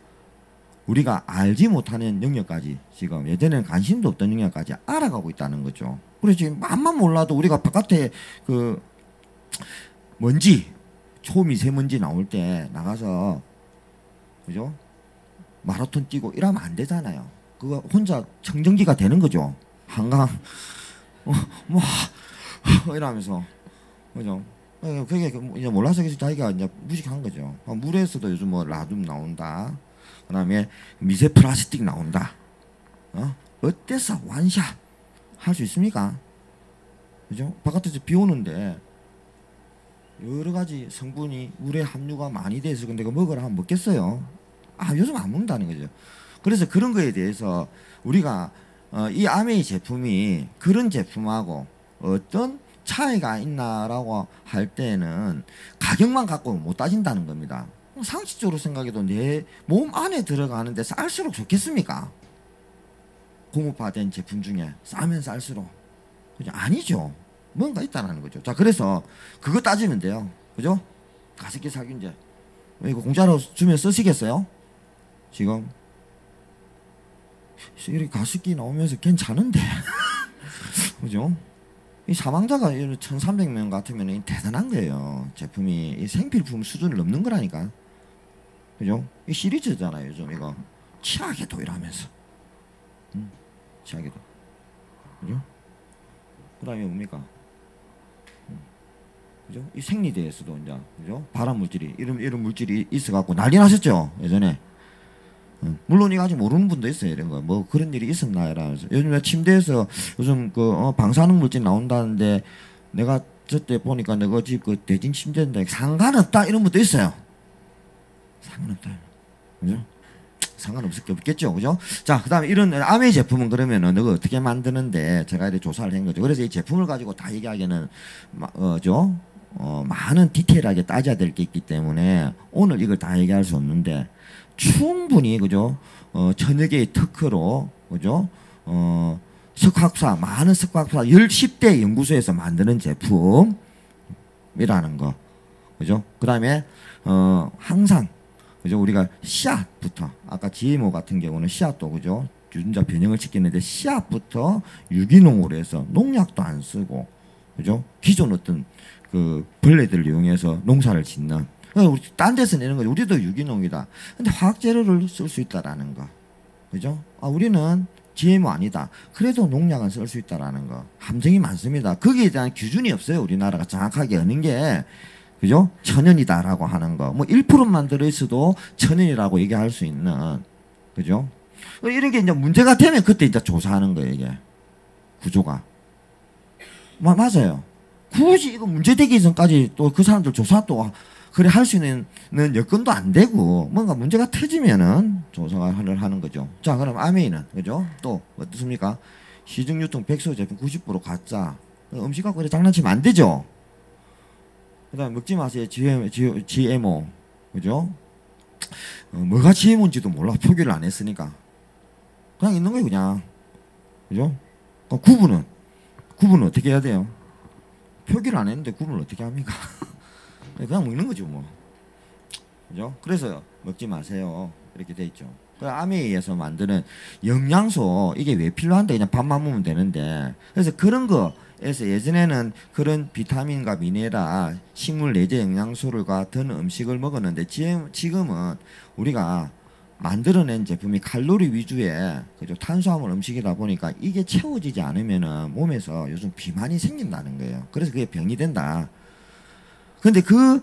우리가 알지 못하는 영역까지 지금 예전에는 관심도 없던 영역까지 알아가고 있다는 거죠. 그래서 지금 맘만 몰라도 우리가 바깥에 그 먼지, 초미세먼지 나올 때 나가서 그죠? 마라톤 뛰고 이러면 안 되잖아요. 그거 혼자 청정기가 되는 거죠. 한강 이러면서 그죠? 그게 이제 몰라서 자기가 이제 무식한 거죠. 물에서도 요즘 뭐 라듐 나온다. 그다음에 미세 플라스틱 나온다. 어때서 완샷 할 수 있습니까? 그죠? 바깥에서 비 오는데 여러 가지 성분이 물에 함유가 많이 돼서 근데 그 먹으라 하면 먹겠어요? 요즘 안 먹는다는 거죠. 그래서 그런 거에 대해서 우리가 이 아메이 제품이 그런 제품하고 어떤 차이가 있나라고 할 때는 가격만 갖고 못 따진다는 겁니다. 상식적으로 생각해도 내 몸 안에 들어가는데 쌀수록 좋겠습니까? 공업화된 제품 중에 싸면 쌀수록 그죠? 아니죠. 뭔가 있다는 거죠. 자, 그래서 그거 따지면 돼요. 그죠? 가습기 살균제 이거 공짜로 주면 쓰시겠어요? 지금 이렇게 가습기 나오면서 괜찮은데 그죠? 이 사망자가 1,300명 같으면 대단한 거예요. 제품이 이 생필품 수준을 넘는 거라니까. 그죠? 이 시리즈잖아요. 요즘 이거 치아계도 이러면서 치아계도 그죠? 그 다음에 뭡니까? 그죠? 이 생리대에서도 이제 그죠? 발암 물질이 이런 물질이 있어갖고 난리 났었죠 예전에. 물론 이거 아직 모르는 분도 있어요. 이런 거 뭐 그런 일이 있었나 이러면서 요즘 침대에서 요즘 방사능 물질 나온다는데 내가 저때 보니까 내가 집 그 대진 침대인데 상관없다 이런 분도 있어요. 상관없다. 그죠? 상관없겠죠. 그죠? 자, 그 다음에 이런 아메이 제품은 그러면은 이거 어떻게 만드는데 제가 이렇게 조사를 한 거죠. 그래서 이 제품을 가지고 다 얘기하기에는, 많은 디테일하게 따져야 될 게 있기 때문에 오늘 이걸 다 얘기할 수 없는데 충분히, 그죠? 천여 개의 특허로, 그죠? 많은 석학사 10대 연구소에서 만드는 제품이라는 거. 그죠? 그 다음에, 항상, 그죠? 우리가 씨앗부터 아까 GMO 같은 경우는 씨앗도 그죠? 유전자 변형을 시키는데 씨앗부터 유기농으로 해서 농약도 안 쓰고 그죠? 기존 어떤 그 벌레들을 이용해서 농사를 짓는 우리 딴 데서 내는 거죠. 우리도 유기농이다. 근데 화학 재료를 쓸 수 있다라는 거. 그죠? 우리는 GMO 아니다. 그래도 농약은 쓸 수 있다라는 거. 함정이 많습니다. 거기에 대한 기준이 없어요. 우리나라가 정확하게 어는 게 그죠? 천연이다라고 하는 거. 뭐 1%만 들어있어도 천연이라고 얘기할 수 있는 그죠? 이런 게 이제 문제가 되면 그때 이제 조사하는 거예요, 이게. 구조가. 맞아요. 굳이 이거 문제되기 전까지 또 그 사람들 조사 또 그래 할 수 있는 여건도 안 되고 뭔가 문제가 터지면은 조사를 하는 거죠. 자, 그럼 아메이는 그죠? 또 어떻습니까? 시중 유통 백수 제품 90% 가짜. 음식 갖고 이렇게 장난치면 안 되죠. 그다음 먹지 마세요. GMO 그죠? 뭐가 GMO인지도 몰라. 표기를 안 했으니까 그냥 있는 거예요. 그냥 그죠? 구분은 어떻게 해야 돼요? 표기를 안 했는데 구분을 어떻게 합니까? 그냥 먹는 거죠 뭐. 그죠? 그래서 먹지 마세요 이렇게 돼 있죠. 그 아메이에서 만드는 영양소 이게 왜 필요한데 그냥 밥만 먹으면 되는데 그래서 그런 거에서 예전에는 그런 비타민과 미네랄, 식물 내재 영양소를 같은 음식을 먹었는데 지금은 우리가 만들어낸 제품이 칼로리 위주의 그죠 탄수화물 음식이다 보니까 이게 채워지지 않으면은 몸에서 요즘 비만이 생긴다는 거예요. 그래서 그게 병이 된다. 근데 그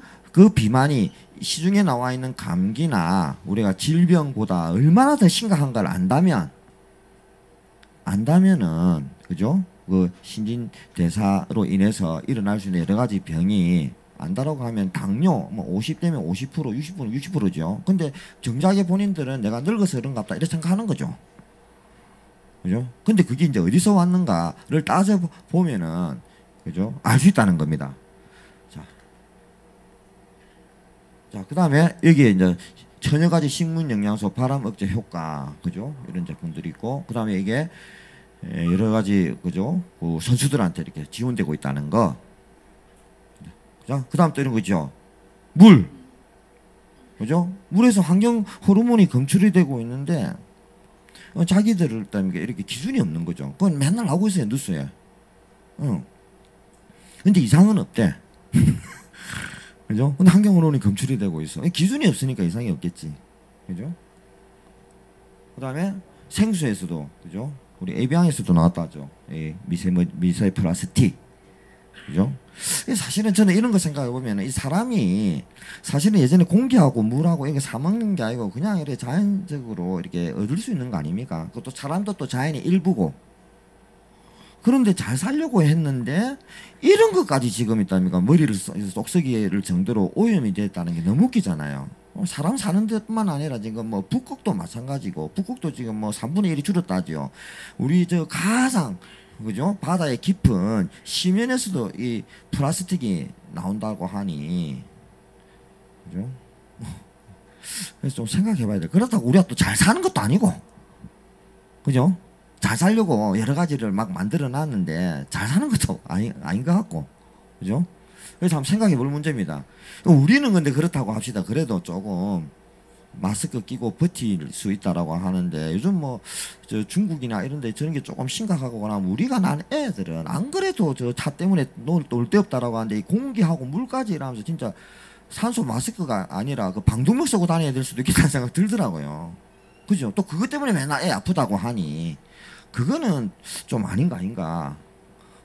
비만이 시중에 나와 있는 감기나 우리가 질병보다 얼마나 더 심각한 걸 안다면은 그죠? 그 신진대사로 인해서 일어날 수 있는 여러 가지 병이 안다라고 하면 당뇨 뭐 50대면 50%, 60%죠. 근데 정작에 본인들은 내가 늙어서 그런가 보다 이렇게 생각하는 거죠. 그죠? 근데 그게 이제 어디서 왔는가를 따져 보면은 그죠? 알 수 있다는 겁니다. 자, 그다음에 여기에 이제 천여 가지 식물 영양소 발암 억제 효과 그죠? 이런 제품들이 있고 그다음에 이게 여러 가지 그죠? 그 선수들한테 이렇게 지원되고 있다는 거. 자, 그다음 또 이런 거죠. 물. 그죠? 물에서 환경 호르몬이 검출이 되고 있는데 자기들 때문에 이렇게 기준이 없는 거죠. 그건 맨날 하고 있어요, 뉴스에. 응. 근데 이상은 없대. 그죠? 근데 환경 호르몬이 검출이 되고 있어. 기준이 없으니까 이상이 없겠지. 그죠? 그다음에 생수에서도 그죠? 우리 에비앙에서도 나왔다죠. 미세 플라스틱. 그죠? 사실은 저는 이런 거 생각해 보면 이 사람이 사실은 예전에 공기하고 물하고 이게 사 먹는 게 아니고 그냥 이렇게 자연적으로 이렇게 얻을 수 있는 거 아닙니까? 그것도 사람도 또 자연의 일부고. 그런데 잘 살려고 했는데 이런 것까지 지금 있답니까? 머리를 쏙썩이를 정도로 오염이 됐다는 게 너무 웃기잖아요. 사람 사는 데뿐만 아니라 지금 뭐 북극도 마찬가지고 북극도 지금 뭐 3분의 1이 줄었다죠. 우리 저 가상 그죠? 바다의 깊은 심연에서도 이 플라스틱이 나온다고 하니 그죠? 그래서 좀 생각해봐야 돼. 그렇다고 우리가 또 잘 사는 것도 아니고 그죠? 잘 살려고 여러 가지를 막 만들어 놨는데 잘 사는 것도 아닌 것 같고 그죠? 그래서 한번 생각해 볼 문제입니다. 우리는 근데 그렇다고 합시다. 그래도 조금 마스크 끼고 버틸 수 있다라고 하는데 요즘 뭐 저 중국이나 이런 데 저런 게 조금 심각하거나 우리가 난 애들은 안 그래도 저 차 때문에 놀 데 없다라고 하는데 이 공기하고 물까지 이러면서 진짜 산소 마스크가 아니라 그 방독면 쓰고 다녀야 될 수도 있겠다는 생각 들더라고요. 그죠? 또 그것 때문에 맨날 애 아프다고 하니 그거는 좀 아닌가.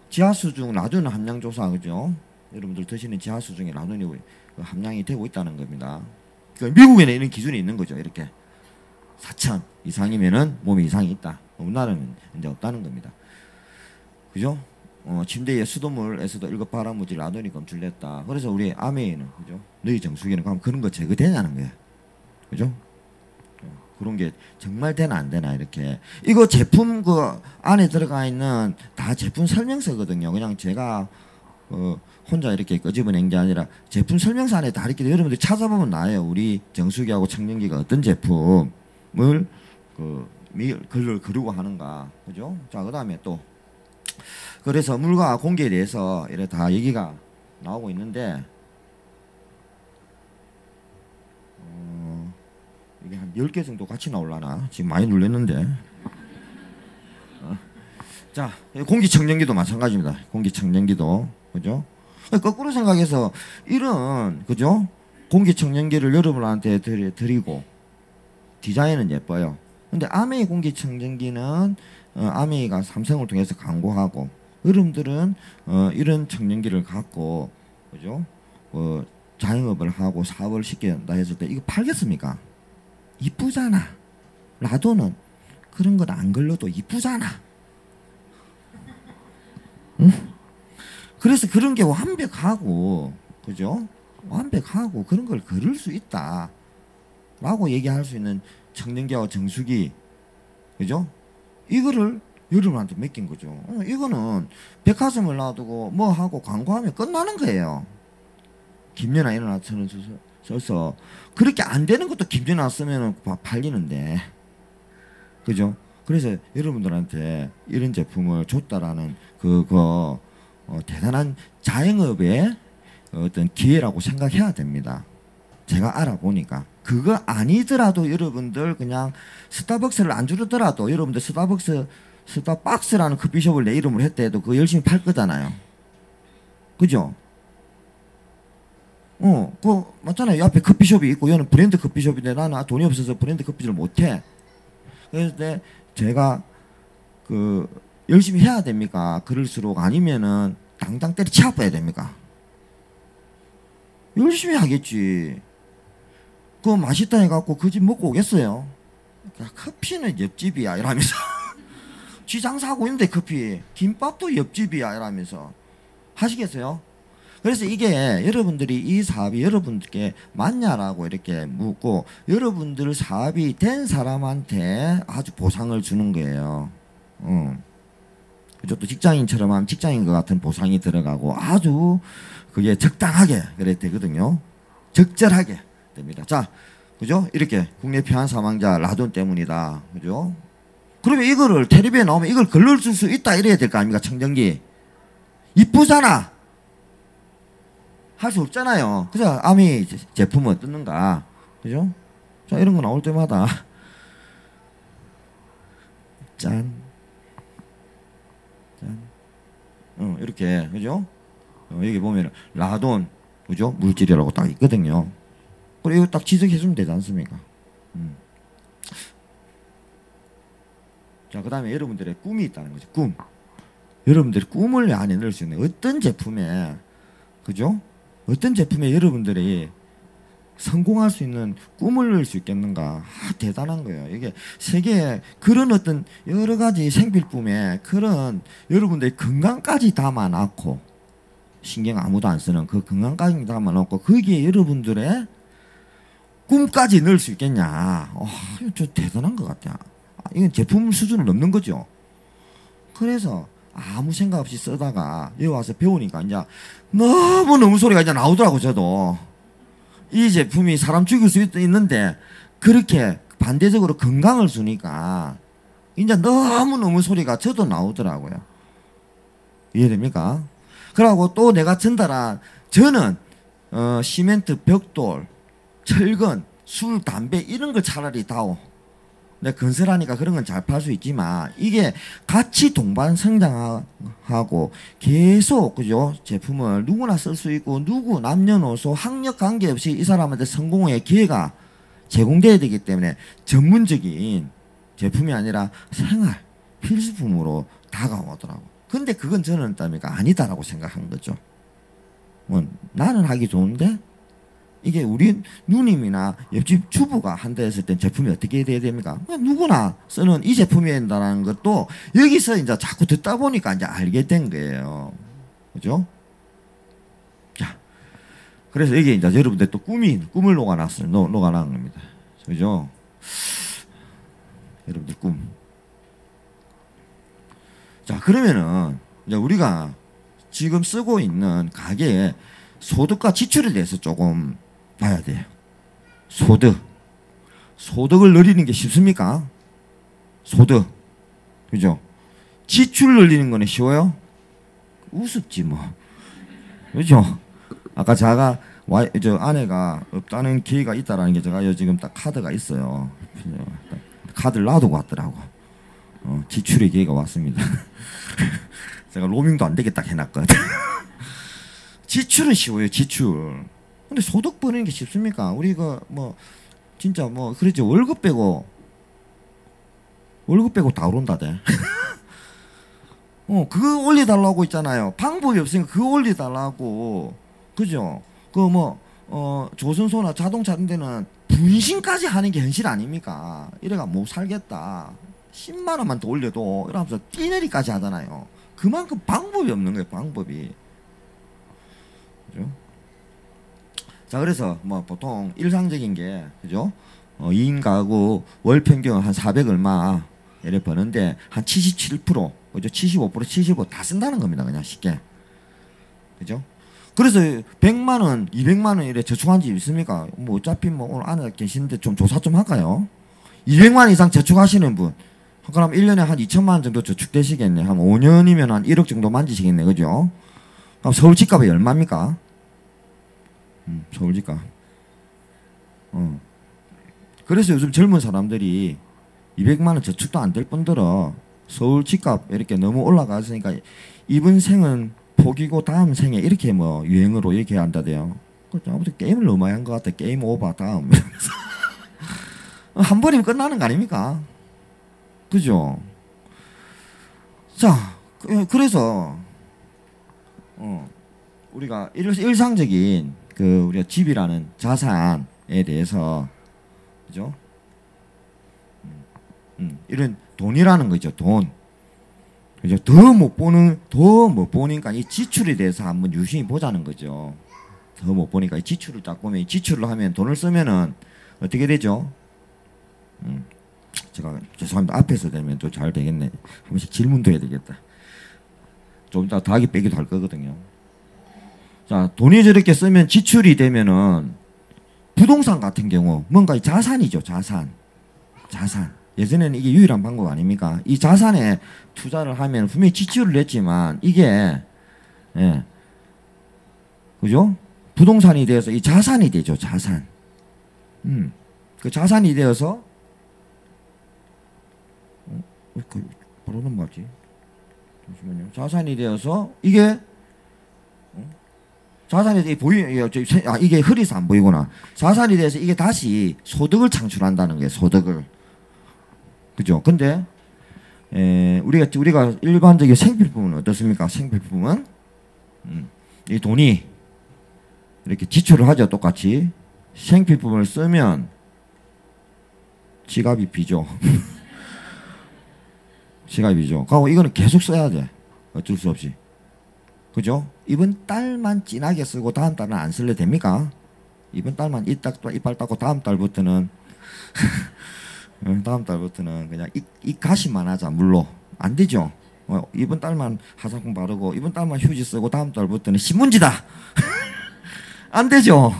지하수 중 라돈 함량 조사 그죠? 여러분들 드시는 지하수 중에 라돈이 함량이 되고 있다는 겁니다. 그러니까 미국에는 이런 기준이 있는 거죠. 이렇게 4,000 이상이면은 몸에 이상이 있다. 우리나라는 이제 없다는 겁니다. 그죠? 침대의 수돗물에서도 1급 발암물질 라돈이 검출됐다. 그래서 우리 아메이는 그죠? 너희 정수기는 그럼 그런 거 제거되냐는 거예요. 그죠? 그런 게 정말 되나 안 되나 이렇게 이거 제품 그 안에 들어가 있는 다 제품 설명서거든요. 그냥 제가 혼자 이렇게 끄집어낸 게 아니라 제품 설명서 안에 다 이렇게 여러분들 찾아보면 나와요. 우리 정수기하고 청정기가 어떤 제품을 글을 그리고 하는가 그죠? 자 그다음에 또 그래서 물과 공기에 대해서 이래 다 얘기가 나오고 있는데 이게 한 10개 정도 같이 나올라나? 지금 많이 눌렸는데. 자, 공기청정기도 마찬가지입니다. 공기청정기도. 그죠? 거꾸로 생각해서 이런, 그죠? 공기청정기를 여러분한테 드리고 디자인은 예뻐요. 근데 아메이 공기청정기는 아메이가 삼성을 통해서 광고하고 여러분들은 이런 청정기를 갖고, 그죠? 자영업을 하고 사업을 시킨다 했을 때 이거 팔겠습니까? 이쁘잖아. 라도는 그런 건 안 걸러도 이쁘잖아. 응? 그래서 그런 게 완벽하고 그죠? 완벽하고 그런 걸 걸을 수 있다 라고 얘기할 수 있는 청정기와 정수기 그죠? 이거를 여러분한테 맡긴 거죠. 이거는 백화점을 놔두고 뭐 하고 광고하면 끝나는 거예요. 김연아 일어나 저는 써서 그렇게 안 되는 것도 김연아 쓰면 팔리는데 그죠? 그래서 여러분들한테 이런 제품을 줬다라는 그거 대단한 자영업의 어떤 기회라고 생각해야 됩니다. 제가 알아보니까 그거 아니더라도 여러분들 그냥 스타벅스를 안 주더라도 여러분들 스타박스라는 커피숍을 내 이름으로 했다 해도 그거 열심히 팔 거잖아요. 그죠? 그 맞잖아요. 옆에 커피숍이 있고 여기는 브랜드 커피숍인데 나는 돈이 없어서 브랜드 커피를 못해. 그래서 제가 그 열심히 해야 됩니까? 그럴수록 아니면은 당당 때려치워 봐야 됩니까? 열심히 하겠지. 그거 맛있다 해갖고 그 집 먹고 오겠어요? 야, 커피는 옆집이야 이러면서 쥐 장사하고 있는데 커피 김밥도 옆집이야 이러면서 하시겠어요? 그래서 이게 여러분들이 이 사업이 여러분들께 맞냐라고 이렇게 묻고 여러분들 사업이 된 사람한테 아주 보상을 주는 거예요. 그죠? 또 직장인처럼 하면 직장인과 같은 보상이 들어가고 아주 그게 적당하게 그래 되거든요. 적절하게 됩니다. 자, 그죠? 이렇게 국내 폐암 사망자 라돈 때문이다. 그죠? 그러면 이거를 텔레비에 나오면 이걸 걸러줄 수 있다 이래야 될 거 아닙니까? 청정기. 이쁘잖아. 할 수 없잖아요. 그죠? 아미 제품을 뜯는가. 그죠? 자, 이런 거 나올 때마다 짠. 짠. 이렇게. 그죠? 여기 보면 라돈. 그죠? 물질이라고 딱 있거든요. 그리고 이거 딱 지적해주면 되지 않습니까? 자, 그 다음에 여러분들의 꿈이 있다는 거죠. 꿈. 여러분들이 꿈을 안에 넣을 수 있는 어떤 제품에, 그죠? 어떤 제품에 여러분들이 성공할 수 있는 꿈을 넣을 수 있겠는가? 대단한 거예요. 이게 세계에 그런 어떤 여러 가지 생필품에 그런 여러분들의 건강까지 담아놨고, 신경 아무도 안 쓰는 그 건강까지 담아놓고, 거기에 여러분들의 꿈까지 넣을 수 있겠냐? 이거 좀 대단한 것 같아. 이건 제품 수준을 넘는 거죠. 그래서 아무 생각 없이 쓰다가 여기 와서 배우니까 이제 너무 소리가 이제 나오더라고. 저도 이 제품이 사람 죽일 수 있는데 그렇게 반대적으로 건강을 주니까 이제 너무 소리가 저도 나오더라고요. 이해됩니까? 그러고 또 내가 전달한 저는 시멘트, 벽돌, 철근, 술, 담배 이런 걸 차라리 다오. 내가 건설하니까 그런 건 잘 팔 수 있지만 이게 같이 동반 성장하고 계속 그죠? 제품을 누구나 쓸 수 있고 누구 남녀노소 학력 관계없이 이 사람한테 성공의 기회가 제공돼야 되기 때문에 전문적인 제품이 아니라 생활 필수품으로 다가오더라고. 근데 그건 저는 아니다라고 생각한 거죠. 나는 하기 좋은데 이게 우리 누님이나 옆집 주부가 한다 했을 땐 제품이 어떻게 돼야 됩니까? 누구나 쓰는 이 제품이어야 된다는 것도 여기서 이제 자꾸 듣다 보니까 이제 알게 된 거예요. 그죠? 자, 그래서 이게 이제 여러분들 또 꿈을 녹아놨어요. 녹아난 겁니다. 그죠? 여러분들 꿈. 자, 그러면은 이제 우리가 지금 쓰고 있는 가게에 소득과 지출에 대해서 조금 봐야 돼요. 소득을 늘리는 게 쉽습니까? 소득. 그죠? 지출 늘리는 거는 쉬워요? 우습지 뭐. 그죠? 아까 제가 저 아내가 없다는 기회가 있다라는 게 제가 지금 딱 카드가 있어요. 카드를 놔두고 왔더라고. 지출의 기회가 왔습니다. 제가 로밍도 안 되게 딱 해놨거든. 지출은 쉬워요. 지출. 근데 소득 버는 게 쉽습니까? 우리 진짜 그렇지 월급 빼고 다 오른다대. 그거 올려달라고 있잖아요. 방법이 없으니까 그거 올려달라고. 그죠? 조선소나 자동차 이런 데는 분신까지 하는 게 현실 아닙니까? 이래가 못 살겠다. 10만 원만 더 올려도 이러면서 뛰내리까지 하잖아요. 그만큼 방법이 없는 거예요. 방법이. 그죠? 자, 그래서 보통 일상적인 게 그죠? 2인 가구 월 평균 한 400 얼마 이렇게 버는데 한 77%, 그죠? 75%, 75% 다 쓴다는 겁니다. 그냥 쉽게. 그죠? 그래서 100만 원, 200만 원 이래 저축한 집 있습니까? 어차피 오늘 안에 계시는데 좀 조사 좀 할까요? 200만 원 이상 저축하시는 분. 그럼 1년에 한 2천만 원 정도 저축되시겠네. 한 5년이면 한 1억 정도 만지시겠네. 그죠? 그럼 서울 집값이 얼마입니까? 서울 집값. 그래서 요즘 젊은 사람들이 200만 원 저축도 안 될 뿐더러 서울 집값 이렇게 너무 올라갔으니까 이번 생은 포기고 다음 생에 이렇게 유행으로 얘기한다대요. 아무튼 게임을 너무 많이 한 것 같아. 게임 오버 다음. 한 번이면 끝나는 거 아닙니까? 그죠? 자, 그래서 우리가 일상적인 그 우리가 집이라는 자산에 대해서 그죠? 이런 돈이라는 거죠. 돈. 그죠? 더 못 보니까 이 지출에 대해서 한번 유심히 보자는 거죠. 더 못 보니까 이 지출을 딱 보면, 이 지출을 하면 돈을 쓰면은 어떻게 되죠? 제가 죄송합니다. 앞에서 되면 또 잘 되겠네. 한 번씩 질문도 해야 되겠다. 좀 이따 더하기 빼기도 할 거거든요. 자, 돈이 저렇게 쓰면 지출이 되면은 부동산 같은 경우 뭔가 자산이죠. 자산. 예전에는 이게 유일한 방법 아닙니까? 이 자산에 투자를 하면 분명히 지출을 했지만 이게 그죠? 부동산이 되어서 이 자산이 되죠. 자산. 그 자산이 되어서 바로 넘어가지. 잠시만요. 자산이 되어서 이게 자산이 이게 흐리서 안 보이구나. 자산이 돼서 이게 다시 소득을 창출한다는 거예요. 소득을. 그죠? 근데 우리가 일반적인 생필품은 어떻습니까? 생필품은 이 돈이 이렇게 지출을 하죠. 똑같이 생필품을 쓰면 지갑이 비죠. 지갑이죠. 그리고 이거는 계속 써야 돼. 어쩔 수 없이. 그죠? 이번 달만 진하게 쓰고 다음 달은 안 쓸래 됩니까? 이번 달만 이빨 닦고 다음 달부터는 그냥 이 가시만 하자. 물로 안 되죠. 이번 달만 화장품 바르고 이번 달만 휴지 쓰고 다음 달부터는 신문지다. 안 되죠.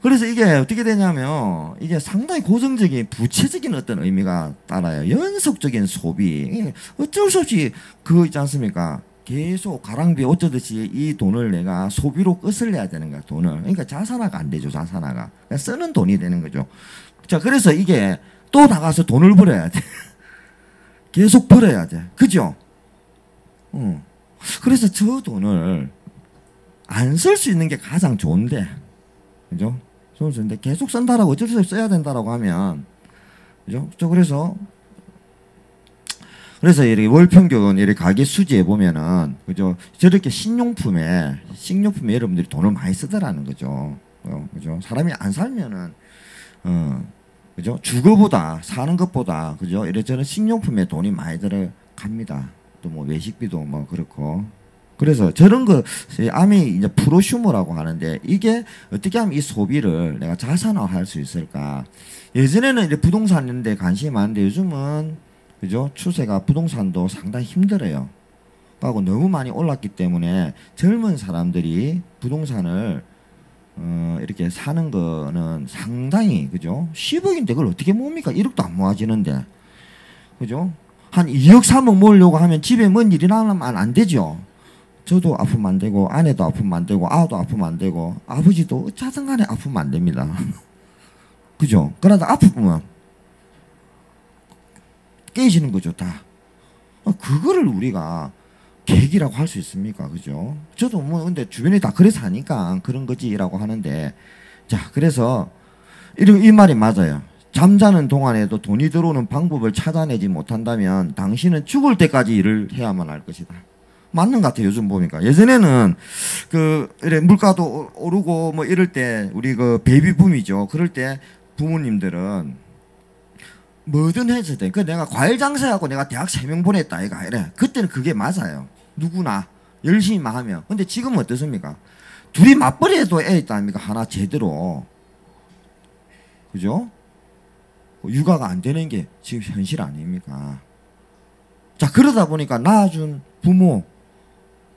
그래서 이게 어떻게 되냐면 이게 상당히 고정적인 부채적인 어떤 의미가 따라요. 연속적인 소비. 어쩔 수 없이 그거 있지 않습니까? 계속 가랑비에 어쩌듯이 이 돈을 내가 소비로 끝을 내야 되는 거야. 돈을. 그러니까 자산화가 안 되죠. 자산화가. 그러니까 쓰는 돈이 되는 거죠. 자, 그래서 이게 또 나가서 돈을 벌어야 돼. 계속 벌어야 돼. 그죠? 그래서 저 돈을 안 쓸 수 있는 게 가장 좋은데, 그죠? 좋은데 계속 쓴다라고 어쩔 수 없이 써야 된다라고 하면, 그죠? 그래서 이렇게 월 평균 이렇게 가계 수지에 보면은, 그죠? 저렇게 식료품에 여러분들이 돈을 많이 쓰더라는 거죠. 그죠? 사람이 안 살면은, 그죠? 주거보다 사는 것보다, 그죠? 이래저래 식료품에 돈이 많이 들어갑니다. 또 뭐 외식비도 뭐 그렇고. 그래서 저런 거 암이 이제 프로슈머라고 하는데 이게 어떻게 하면 이 소비를 내가 자산화할 수 있을까? 예전에는 이제 부동산인데 관심이 많은데 요즘은 그죠? 추세가 부동산도 상당히 힘들어요. 하고 너무 많이 올랐기 때문에 젊은 사람들이 부동산을 이렇게 사는 거는 상당히 그죠? 10억인데 그걸 어떻게 모읍니까? 1억도 안 모아지는데. 그죠? 한 2억 3억 모으려고 하면 집에 뭔 일이 나면 안 되죠. 저도 아프면 안 되고 아내도 아프면 안 되고 아도 아프면 안 되고 아버지도 어쩌든 간에 아프면 안 됩니다. 그죠? 그러다 아프면 깨지는 거죠, 다. 그거를 우리가 계기라고 할 수 있습니까? 그죠? 저도 뭐 근데 주변에 다 그래서 하니까 그런 거지라고 하는데, 자, 그래서 이 말이 맞아요. 잠자는 동안에도 돈이 들어오는 방법을 찾아내지 못한다면 당신은 죽을 때까지 일을 해야만 할 것이다. 맞는 것 같아요. 요즘 보니까. 예전에는 이래 물가도 오르고 뭐 이럴 때 우리 베이비붐이죠. 그럴 때 부모님들은 뭐든 해서 돼. 내가 과일 장사하고 내가 대학 3명 보냈다 이가 이래. 그때는 그게 맞아요. 누구나 열심히만 하면. 근데 지금은 어떻습니까? 둘이 맞벌이 해도 애 있다 아닙니까? 하나 제대로. 그죠? 육아가 안 되는 게 지금 현실 아닙니까? 자, 그러다 보니까 낳아준 부모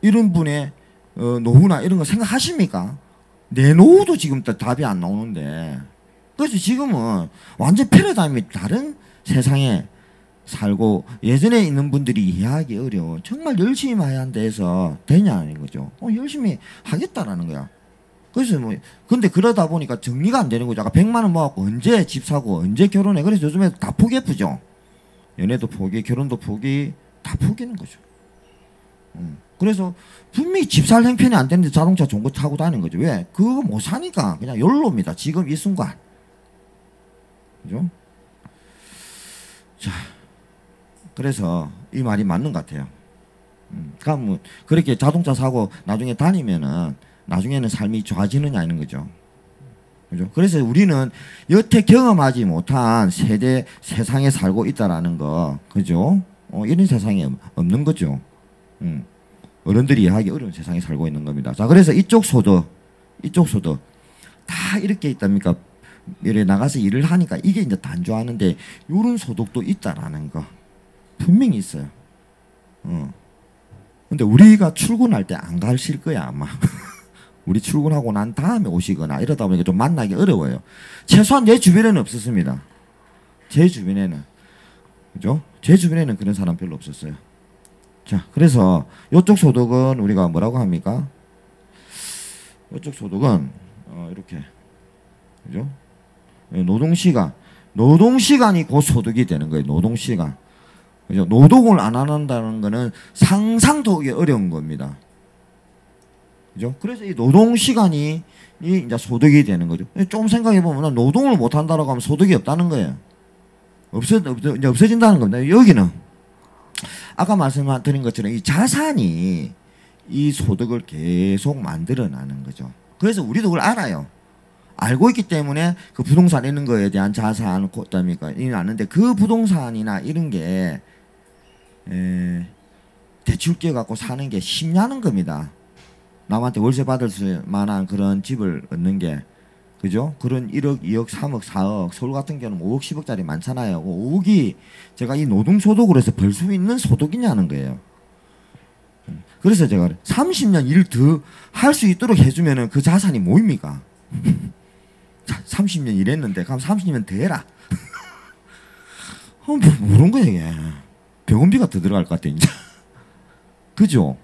이런 분의 노후나 이런 거 생각하십니까? 내 노후도 지금 답이 안 나오는데. 그래서 지금은 완전 패러다임이 다른 세상에 살고 예전에 있는 분들이 이해하기 어려워. 정말 열심히 해야 한다 해서 되냐는 거죠. 열심히 하겠다라는 거야. 그래서 근데 그러다 보니까 정리가 안 되는 거죠. 아까 100만 원 모았고 언제 집 사고 언제 결혼해. 그래서 요즘에 다 포기해프죠. 연애도 포기, 결혼도 포기, 다 포기하는 거죠. 그래서 분명히 집 살 형편이 안 되는데 자동차 좋은 거 타고 다니는 거죠. 왜? 그거 못 사니까 그냥 욜로입니다. 지금 이 순간. 그죠? 자, 그래서 이 말이 맞는 것 같아요. 그러니까 뭐 그렇게 자동차 사고 나중에 다니면은 나중에는 삶이 좋아지느냐 이런 거죠. 그죠? 그래서 우리는 여태 경험하지 못한 세상에 살고 있다라는 거, 그죠? 이런 세상에 없는 거죠. 어른들이 이해하기 어려운 세상에 살고 있는 겁니다. 자, 그래서 이쪽 소득 다 이렇게 있답니까? 이래 나가서 일을 하니까 이게 이제 단조하는데 이런 소득도 있다라는 거 분명히 있어요. 근데 우리가 출근할 때 안 가실 거야 아마. 우리 출근하고 난 다음에 오시거나 이러다 보니까 좀 만나기 어려워요. 최소한 내 주변에는 없었습니다. 제 주변에는. 그죠? 제 주변에는 그런 사람 별로 없었어요. 자, 그래서 이쪽 소득은 우리가 뭐라고 합니까? 이쪽 소득은 이렇게. 그죠? 노동시간이 곧 소득이 되는 거예요. 노동시간. 그죠? 노동을 안 한다는 거는 상상도 어려운 겁니다. 그죠? 그래서 이 노동시간이 이제 소득이 되는 거죠. 좀 생각해보면 노동을 못 한다라고 하면 소득이 없다는 거예요. 이제 없어진다는 겁니다. 여기는 아까 말씀드린 것처럼 이 자산이 이 소득을 계속 만들어나는 거죠. 그래서 우리도 그걸 알아요. 알고 있기 때문에 그 부동산 있는 거에 대한 자산, 그다음이니까 이는 아는데 그 부동산이나 이런 게 대출 끼어 갖고 사는 게 쉽냐는 겁니다. 남한테 월세 받을 수 만한 그런 집을 얻는 게, 그죠? 그런 1억, 2억, 3억, 4억, 서울 같은 경우는 5억, 10억짜리 많잖아요. 5억이 제가 이 노동소득으로 해서 벌 수 있는 소득이냐는 거예요. 그래서 제가 30년 일 더 할 수 있도록 해주면은 그 자산이 뭐입니까? 30년 일했는데, 그럼 30년 더 해라. 모르는 거야, 이게. 병원비가 더 들어갈 것 같아, 이제. 그죠?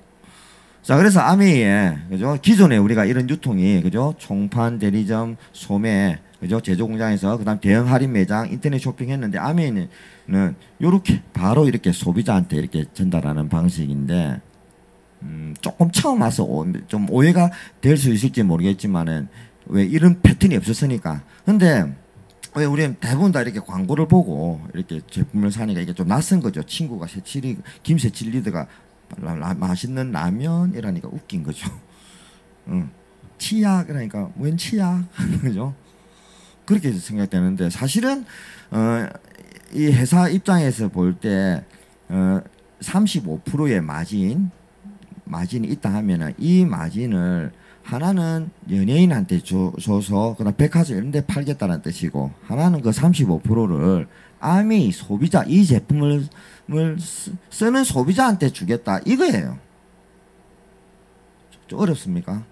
자, 그래서 아메이에, 그죠? 기존에 우리가 이런 유통이, 그죠? 총판, 대리점, 소매, 그죠? 제조공장에서, 그 다음 대형 할인 매장, 인터넷 쇼핑 했는데, 아메이는 요렇게, 바로 이렇게 소비자한테 이렇게 전달하는 방식인데, 조금 처음 와서 좀 오해가 될 수 있을지 모르겠지만은, 왜 이런 패턴이 없었으니까. 근데, 왜 우리는 대부분 다 이렇게 광고를 보고, 이렇게 제품을 사니까 이게 좀 낯선 거죠. 친구가 김새칠리드가 맛있는 라면이라니까 웃긴 거죠. 치약, 그러니까 웬 치약, 그죠? 그렇게 생각되는데 사실은 이 회사 입장에서 볼 때 35%의 마진이 있다 하면은 이 마진을 하나는 연예인한테 줘서 그다음 백화점 이런 데 팔겠다는 뜻이고, 하나는 그 35%를 아미 소비자, 이 제품을 쓰는 소비자한테 주겠다 이거예요. 좀 어렵습니까?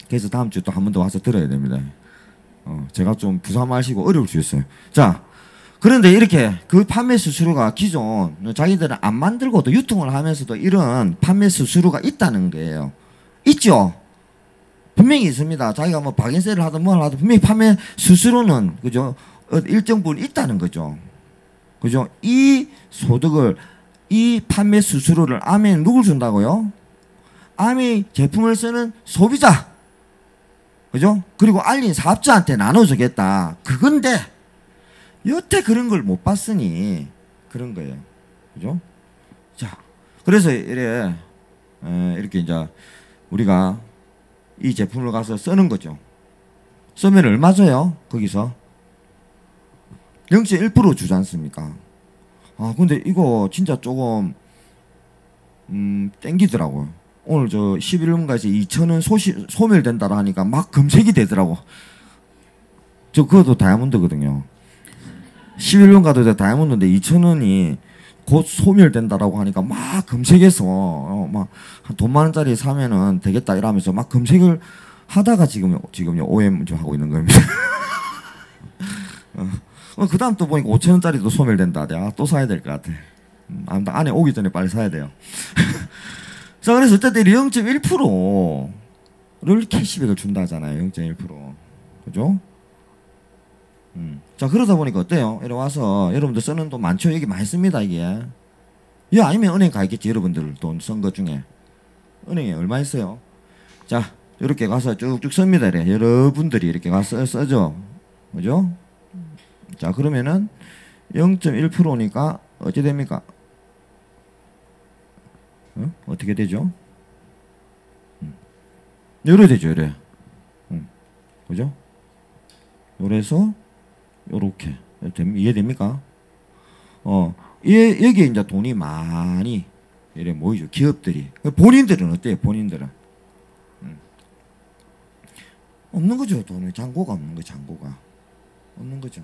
그래서 다음 주에 또 한 번 더 와서 들어야 됩니다. 제가 좀 부사마시고 어려울 수 있어요. 자, 그런데 이렇게 그 판매 수수료가 기존 자기들은 안 만들고도 유통을 하면서도 이런 판매 수수료가 있다는 거예요. 있죠? 분명히 있습니다. 자기가 뭐 박인세를 하든 뭘 하든 분명히 판매 수수료는, 그죠? 일정 부분 있다는 거죠. 그죠? 이 소득을, 이 판매 수수료를 아메는 누굴 준다고요? 아메 제품을 쓰는 소비자. 그죠? 그리고 알린 사업자한테 나눠주겠다. 그건데, 여태 그런 걸 못 봤으니, 그런 거예요. 그죠? 자, 그래서 이렇게 이제 우리가 이 제품을 가서 쓰는 거죠. 쓰면 얼마 줘요? 거기서 0.1% 주지 않습니까? 아, 근데 이거 진짜 조금 땡기더라고요. 오늘 저 11월가에서 2,000원 소멸된다라 하니까 막 검색이 되더라고. 저 그것도 다이아몬드거든요. 11년 가도 다이아몬드인데 2,000원이 곧 소멸된다라고 하니까 막 검색해서 막 돈 많은짜리 사면은 되겠다 이러면서 막 검색을 하다가 지금요 OM 좀 하고 있는 겁니다. 그 다음 또 보니까 5,000원짜리도 소멸된다. 내가 또 사야 될 것 같아. 아무튼 안에 오기 전에 빨리 사야 돼요. 자, 그래서 어쨌든 0.1%를 캐시백을 준다 하잖아요. 0.1%. 그죠? 자, 그러다 보니까 어때요? 이리 와서 여러분들 쓰는 돈 많죠? 여기 많이 씁니다, 이게. 이 아니면 은행 가 있겠지. 여러분들 돈 쓴 것 중에 은행에 얼마 있어요? 자, 이렇게 가서 쭉쭉 씁니다. 이래. 여러분들이 이렇게 가서 써죠. 그죠? 자, 그러면은 0.1%니까 어찌 됩니까? 어떻게 되죠? 요래 되죠, 요래. 그죠? 요래서 요렇게 이해됩니까? 여기에 이제 돈이 많이 이래 모이죠. 기업들이. 본인들은 어때요? 본인들은 없는 거죠. 돈이 잔고가 없는 거, 잔고가 없는 거죠.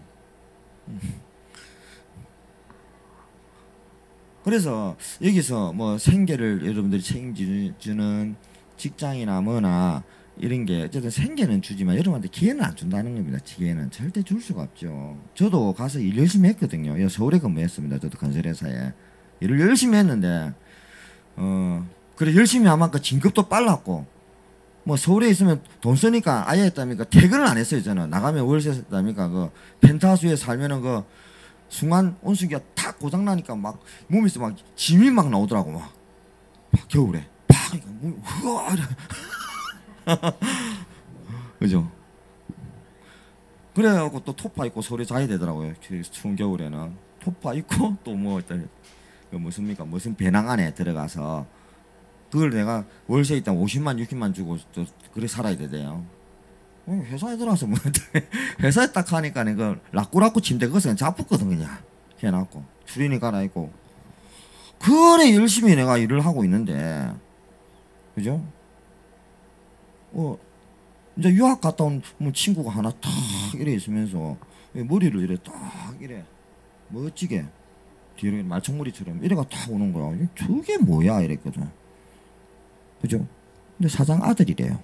그래서 여기서 뭐 생계를 여러분들이 책임지는 직장이나 뭐나 이런 게 어쨌든 생계는 주지만 여러분한테 기회는 안 준다는 겁니다. 기회는 절대 줄 수가 없죠. 저도 가서 일 열심히 했거든요. 서울에 근무했습니다. 저도 건설회사에 일을 열심히 했는데 그래 열심히 하면 그 진급도 빨랐고 뭐 서울에 있으면 돈 쓰니까 아예 했답니까 퇴근을 안 했어요. 저는 나가면 월세 했답니까 그 펜트하우스에 살면은 그 순간 온수기가 탁 고장 나니까 막 몸에서 막 짐이 막 나오더라고 막 겨울에 팍 몸이 흐아 그죠? 그래갖고 또 토파 입고 서울에 자야 되더라고요. 추운 겨울에는 토파 입고 또 뭐 일단 무슨입니까 무슨 배낭 안에 들어가서 그걸 내가 월세 있다 50만 60만 주고 또 그래 살아야 되대요. 회사에 들어와서 뭐 회사에 딱 하니까 그 라꾸라꾸 침대 그것을 그냥 잡았거든 그냥 해놨고 추리닝 갈아입고 그래 열심히 내가 일을 하고 있는데 그죠? 이제 유학 갔다 온 뭐 친구가 하나 탁 이래 있으면서 머리를 이래 딱 이래 멋지게 뒤로 말총머리처럼 이래가 탁 오는 거야. 저게 뭐야 이랬거든. 그죠? 근데 사장 아들이래요.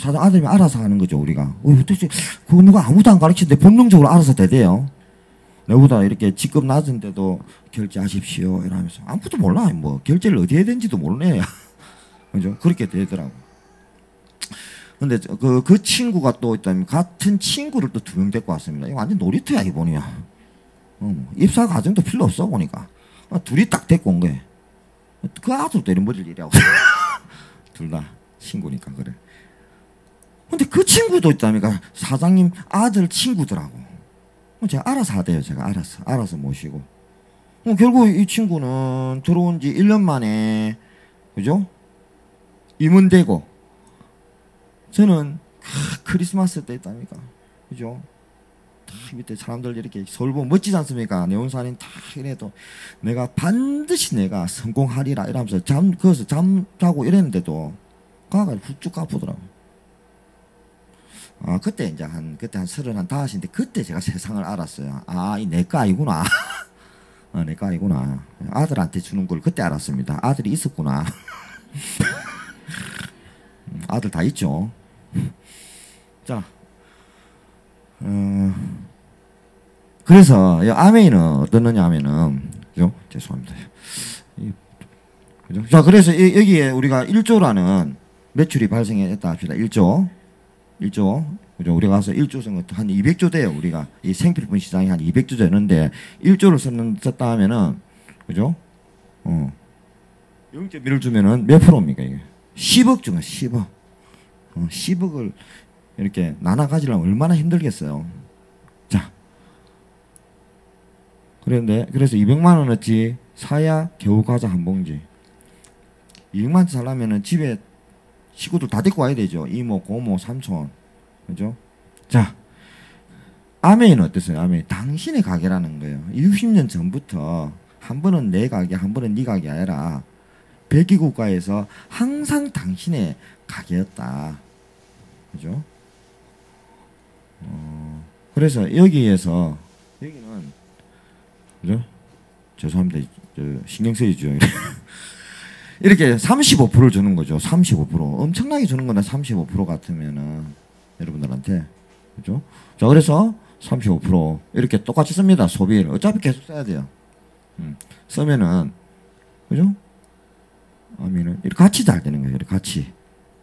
사장 아들이면 알아서 하는 거죠 우리가. 도대체 그거 누가 아무도 안 가르치는데 본능적으로 알아서 되대요. 내보다 이렇게 직급 낮은데도 결제하십시오 이러면서 아무것도 몰라. 뭐 결제를 어디에 해야 되는지도 모르네. 그죠? 그렇게 되더라고. 근데 그 친구가 또 있다면 같은 친구를 또 2명 데리고 왔습니다. 이거 완전 놀이터야 이번이야. 입사 과정도 필요 없어 보니까 둘이 딱 데리고 온 거예요. 그 아들도 이런 머리를 이래하고 둘 다 친구니까 그래. 근데 그 친구도 있다니까 사장님 아들 친구더라고. 제가 알아서 하대요. 제가 알아서 모시고. 결국 이 친구는 들어온 지 1년 만에 그죠? 임원되고 저는 크리스마스 때 있다니까 그죠? 밑에 사람들 이렇게 서울 보면 멋지지 않습니까? 네온사진 다 이래도 내가 반드시 내가 성공하리라 이러면서 거기서 잠 자고 이랬는데도 가가 훌쭉 까보더라고. 그때 이제 그때 한 35인데 그때 제가 세상을 알았어요. 이 내 거 아니구나. 내 거 아니구나. 아들한테 주는 걸 그때 알았습니다. 아들이 있었구나. 아들 다 있죠. 자, 그래서 이 아멘은 어떻느냐 하면은 그죠? 죄송합니다. 그죠? 자, 그래서 여기에 우리가 1조라는 매출이 발생했다 합시다. 1조. 그죠? 우리가 가서 1조 한 200조 돼요. 우리가 이 생필품 시장이 한 200조 되는데 1조를 썼다 하면은 그죠? 0.1을 주면은 몇 프로입니까 이게? 10억 중에 10억. 10억을 이렇게 나눠 가지려면 얼마나 힘들겠어요. 자. 그래서 200만 원어치 사야 겨우 과자 한 봉지. 200만 원 살려면은 집에 식구들 다 데리고 와야 되죠. 이모, 고모, 삼촌. 그죠? 자. 아메이는 어땠어요? 아메이. 당신의 가게라는 거예요. 60년 전부터 한 번은 내 가게, 한 번은 네 가게 아니라 백기 국가에서 항상 당신의 가게였다. 그죠? 그래서 여기는 그죠? 죄송합니다. 신경 쓰이죠. 이렇게 35%를 주는 거죠. 35%. 엄청나게 주는 건데 35% 같으면은 여러분들한테 그죠? 자, 그래서 35% 이렇게 똑같이 씁니다. 소비를 어차피 계속 써야 돼요. 쓰면은 그죠? 아미는 이렇게 같이 잘 되는 거예요. 이렇게 같이.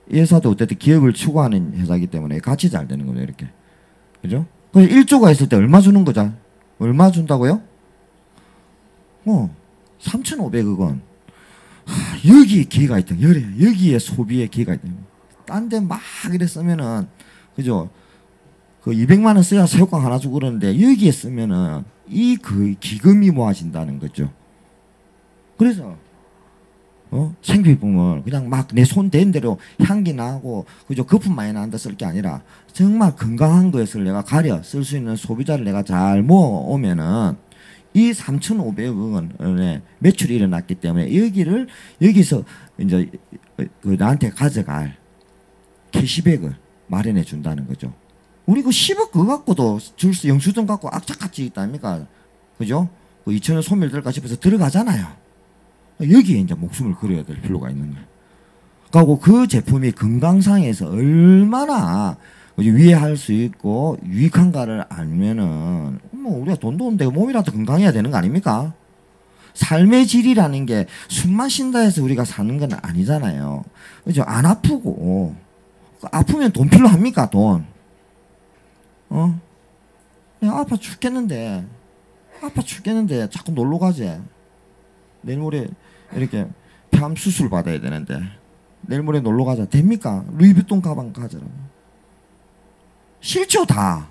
이 회사도 어쨌든 기업을 추구하는 회사이기 때문에 같이 잘 되는 거죠. 이렇게. 그죠? 그래서 1조가 있을 때 얼마 주는 거죠? 얼마 준다고요? 3,500억 원. 여기에 기회가 있다. 여기에 소비에 기회가 있다. 딴 데 막 이래 쓰면은, 그죠? 그 200만 원 써야 새우깡 하나 주고 그러는데, 여기에 쓰면은, 그 기금이 모아진다는 거죠. 그래서, 생필품을 그냥 막 내 손 댄 대로 향기 나고, 그죠? 거품 많이 난다 쓸 게 아니라, 정말 건강한 것을 내가 가려 쓸 수 있는 소비자를 내가 잘 모아오면은, 이 3,500억 원의 매출이 일어났기 때문에 여기서 이제 그 나한테 가져갈 캐시백을 마련해 준다는 거죠. 우리 그 10억 그거 갖고도 영수증 갖고 악착같이 있다니까. 그죠? 그 2,000원 소멸될까 싶어서 들어가잖아요. 여기에 이제 목숨을 걸어야 될 필요가 있는 거예요. 그리고 그 제품이 건강상에서 얼마나 위해할 수 있고 유익한가를 알면은 뭐 우리가 돈도 없는데 몸이라도 건강해야 되는 거 아닙니까? 삶의 질이라는 게 숨만 쉰다 해서 우리가 사는 건 아니잖아요. 그죠? 안 아프고 아프면 돈 필요합니까? 돈. 내가 아파 죽겠는데 자꾸 놀러 가지. 내일 모레 이렇게 폐암 수술 받아야 되는데 내일 모레 놀러 가자. 됩니까? 루이비통 가방 가져라. 싫죠, 다.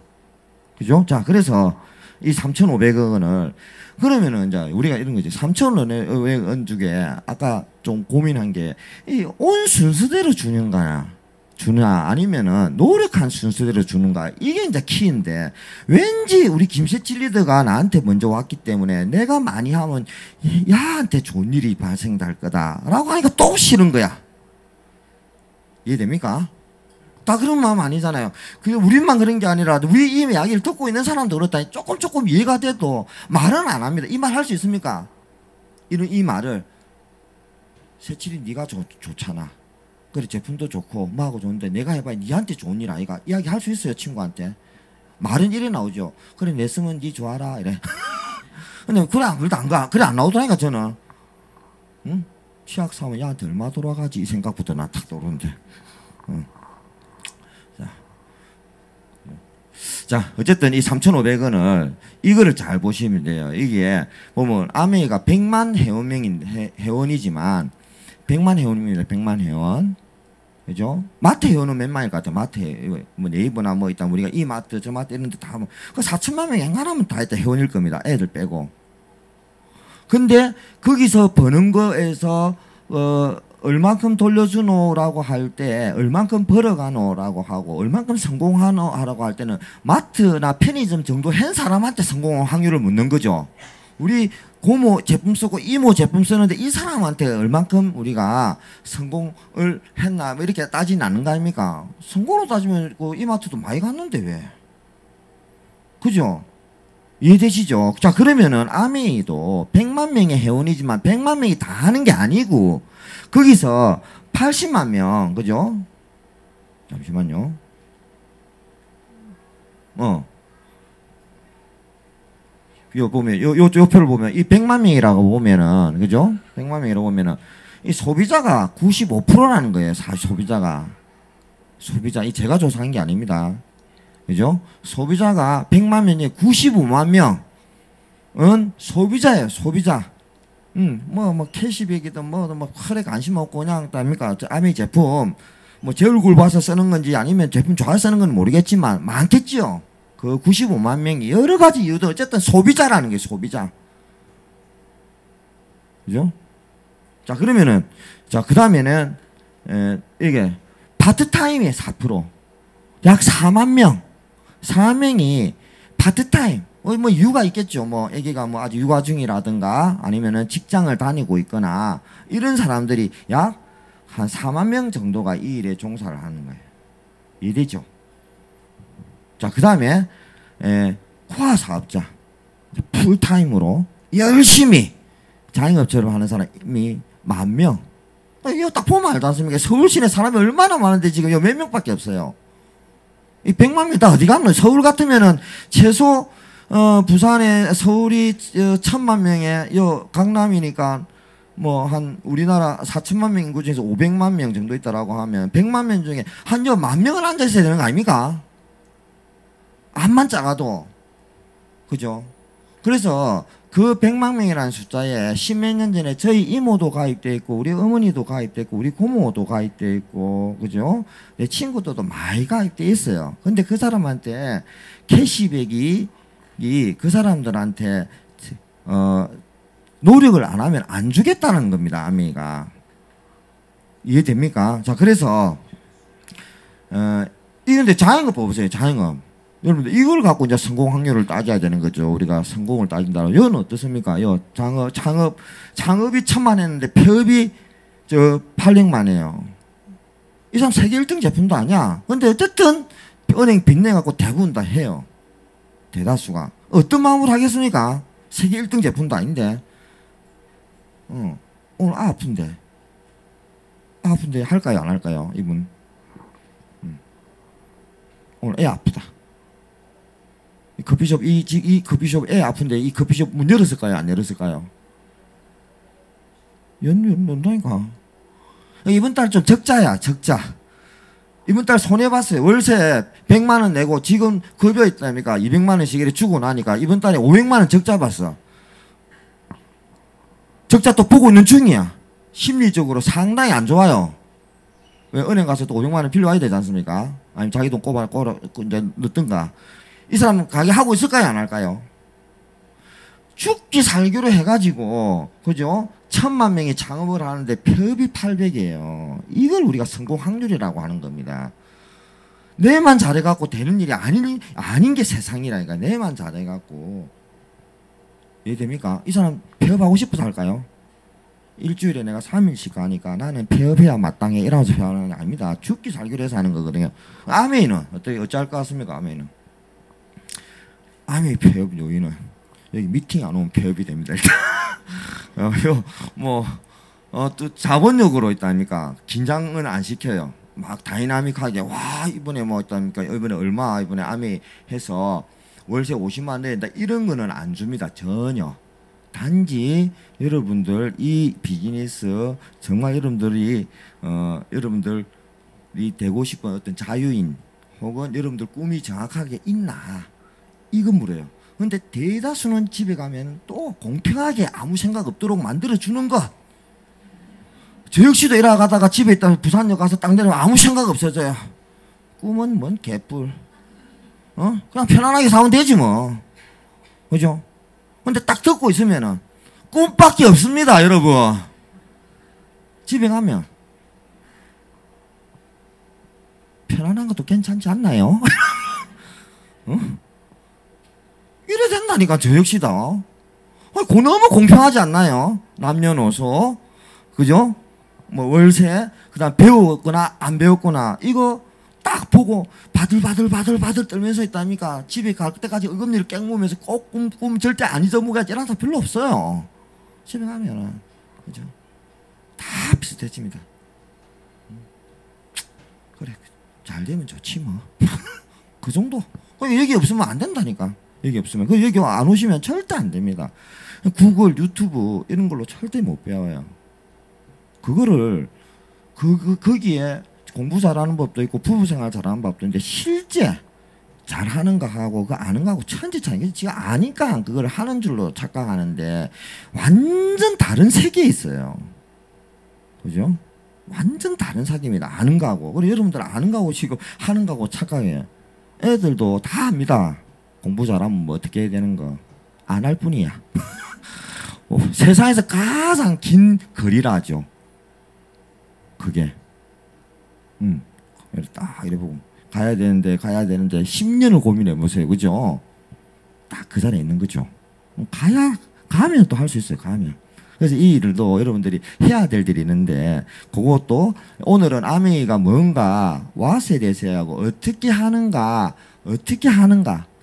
그죠? 자, 그래서 이 3,500억 원을 그러면은 이제 우리가 이런 거지. 3,500억 원 중에 아까 좀 고민한 게 이 온 순서대로 주는가 아니면은 노력한 순서대로 주는가 이게 이제 키인데 왠지 우리 김세치 리더가 나한테 먼저 왔기 때문에 내가 많이 하면 야한테 좋은 일이 발생될 거다라고 하니까 또 싫은 거야. 이해됩니까? 다 그런 마음 아니잖아요. 그게 우리만 그런 게 아니라 우리 이 이야기를 듣고 있는 사람도 그렇다. 조금 이해가 돼도 말은 안 합니다. 이 말 할 수 있습니까? 이 말을 세칠이 네가 좋잖아. 그래 제품도 좋고 뭐하고 좋은데 내가 해봐야 니한테 좋은 일 아이가 이야기 할 수 있어요. 친구한테. 말은 이래 나오죠. 그래 내 쓰면 니 좋아라 이래. 근데 그래 안 나오더라니까 저는. 응? 치약 사면 야한테 얼마 돌아가지 이 생각부터 나 탁 떠오르는데. 응. 자, 어쨌든 이 3,500원을 이거를 잘 보시면 돼요. 이게 보면 아메이가 100만 회원이지만 100만 회원입니다. 100만 회원. 그죠? 마트 회원은 몇 만일 것 같아요. 마트 뭐 네이버나 뭐 있다 우리가 이 마트 저 마트 이런 데 다 하면 그 4천만 명 앵간하면 다 있다 회원일 겁니다. 애들 빼고. 근데 거기서 버는 거에서 얼만큼 돌려주노라고 할 때 얼만큼 벌어가노라고 하고 얼만큼 성공하노라고 할 때는 마트나 편의점 정도 한 사람한테 성공할 확률을 묻는 거죠. 우리 고모 제품 쓰고 이모 제품 쓰는데 이 사람한테 얼만큼 우리가 성공을 했나 뭐 이렇게 따지는 않는 거 아닙니까? 성공으로 따지면 그 이마트도 많이 갔는데 왜? 그죠? 이해되시죠? 자 그러면은 아메이도 100만 명의 회원이지만 100만 명이 다 하는 게 아니고 거기서 80만 명, 그죠? 잠시만요. 요 보면, 요 표를 보면, 이 100만 명이라고 보면은, 그죠? 100만 명이라고 보면은, 이 소비자가 95%라는 거예요, 소비자가. 이 제가 조사한 게 아닙니다. 그죠? 소비자가 100만 명 중에 95만 명은 소비자예요, 소비자. 캐시백이든 뭐, 크게 관심 없고, 그냥, 답니까? 아메이 제품, 제 얼굴 봐서 쓰는 건지 아니면 제품 좋아서 쓰는 건 모르겠지만, 많겠죠? 그 95만 명이 여러 가지 이유도 어쨌든 소비자라는 게 소비자. 그죠? 자, 그러면은, 그 다음에는, 이게, 파트타임의 4%. 약 4만 명. 4만 명이 파트타임. 뭐 이유가 있겠죠. 뭐 애기가 뭐 아직 육아 중이라든가 아니면은 직장을 다니고 있거나 이런 사람들이 약 한 4만 명 정도가 이 일에 종사를 하는 거예요. 이해되죠? 자, 그 다음에 코아 사업자 풀타임으로 열심히 자영업처럼 하는 사람이 10,000명. 이거 딱 보면 알지 않습니까? 서울 시내 사람이 얼마나 많은데 지금 몇 명밖에 없어요. 이 100만 명 다 어디 갔노? 서울 같으면은 최소 부산에 서울이 1,000만 명에 강남이니까 뭐 한 우리나라 4천만 명 인구 중에서 500만 명 정도 있다라고 하면 100만 명 중에 한 10,000명은 앉아 있어야 되는 거 아닙니까? 암만 작아도. 그죠? 그래서 그 100만 명이라는 숫자에 십몇 년 전에 저희 이모도 가입돼 있고 우리 어머니도 가입돼 있고 우리 고모도 가입돼 있고 그죠? 내 친구들도 많이 가입돼 있어요. 근데 그 사람한테 캐시백이 그 사람들한테 노력을 안 하면 안 주겠다는 겁니다. 아미가 이해됩니까? 자, 그래서 이런데 자영업 뽑으세요. 자영업. 여러분들 이걸 갖고 이제 성공 확률을 따져야 되는 거죠. 우리가 성공을 따진다면 이건 어떻습니까? 창업이 1,000만 했는데 폐업이 800만 해요. 이 사람 세계 1등 제품도 아니야. 근데 어쨌든 은행 빚내 갖고 대부분 다 해요. 대다수가 어떤 마음으로 하겠습니까? 세계 1등 제품도 아닌데. 오늘 아픈데 할까요? 안 할까요? 이분 오늘 애 아프다. 이 커피숍 이 커피숍 애 아픈데 이 커피숍 문 열었을까요? 안 열었을까요? 연다니까. 이번 달 좀 적자야. 적자. 이번 달 손해 봤어요. 월세 100만 원 내고 지금 급여 있다니까 200만 원씩 이렇게 주고 나니까 이번 달에 500만 원 적자 봤어. 적자 또 보고 있는 중이야. 심리적으로 상당히 안 좋아요. 왜 은행 가서 또 500만 원 빌려와야 되지 않습니까? 아니면 자기 돈 꼬라 이제 넣든가. 이 사람 가게 하고 있을까요? 안 할까요? 죽기 살기로 해가지고 그죠? 1,000만 명이 창업을 하는데 폐업이 800이에요. 이걸 우리가 성공 확률이라고 하는 겁니다. 내만 잘해갖고 되는 일이 아닌 게 세상이라니까. 내만 잘해갖고. 이해됩니까? 이 사람 폐업하고 싶어서 할까요? 일주일에 내가 3일씩 가니까 나는 폐업해야 마땅해 이러면서 폐업하는 게 아닙니다. 죽기 살기로 해서 하는 거거든요. 아메이는 어찌할 것 같습니까? 아메이 폐업 요인은 여기 미팅 안 오면 폐업이 됩니다. 또 자본력으로 있다니까 긴장은 안 시켜요. 막 다이나믹하게 와 이번에 뭐 있다니까 이번에 얼마 이번에 아메이 해서 월세 50만 내린다 이런 거는 안 줍니다. 전혀. 단지 여러분들 이 비즈니스 정말 여러분들이 되고 싶은 어떤 자유인 혹은 여러분들 꿈이 정확하게 있나 이건 물어요. 근데 대다수는 집에 가면 또 공평하게 아무 생각 없도록 만들어주는 것. 저 역시도 일하다가 집에 있다면 부산역 가서 땅 내리면 아무 생각 없어져요. 꿈은 뭔 개뿔. 그냥 편안하게 사면 되지 뭐. 그죠? 근데 딱 듣고 있으면은 꿈밖에 없습니다, 여러분. 집에 가면 편안한 것도 괜찮지 않나요? 이래 된다니까. 저 역시다. 너무 공평하지 않나요? 남녀노소 그죠? 뭐 월세 그다음 배웠거나 안 배웠거나 이거 딱 보고 바들바들 떨면서 있다니까. 집에 갈 때까지 어금니를 깽무면서 꼭 꿈 절대 안 잊어먹어야지 이런 사람 별로 없어요. 집에 가면은 그죠? 다 비슷해집니다. 그래 잘 되면 좋지 뭐. 그 정도. 여기 없으면 안 된다니까. 여기 없으면 여기 안 오시면 절대 안 됩니다. 구글, 유튜브 이런 걸로 절대 못 배워요. 그거를 거기에 공부 잘하는 법도 있고 부부생활 잘하는 법도 있는데 실제 잘하는 거하고 그 아는 거하고 천지 차이. 지가 아니까 그걸 하는 줄로 착각하는데 완전 다른 세계에 있어요. 그죠? 완전 다른 사기입니다. 아는 거하고. 그리고 여러분들 아는 거하고 지금 하는 거하고 착각해요. 애들도 다 압니다. 공부 잘하면 뭐 어떻게 해야 되는 거. 안 할 뿐이야. 세상에서 가장 긴 거리라죠. 그게. 딱 이래 보고 가야 되는데 10년을 고민해 보세요. 그죠? 딱 그 자리에 있는 거죠. 가면 또 할 수 있어요. 가면. 그래서 이 일도 여러분들이 해야 될 일이 있는데 그것도 오늘은 아메이가 뭔가 와스에 대해서 하고 어떻게 하는가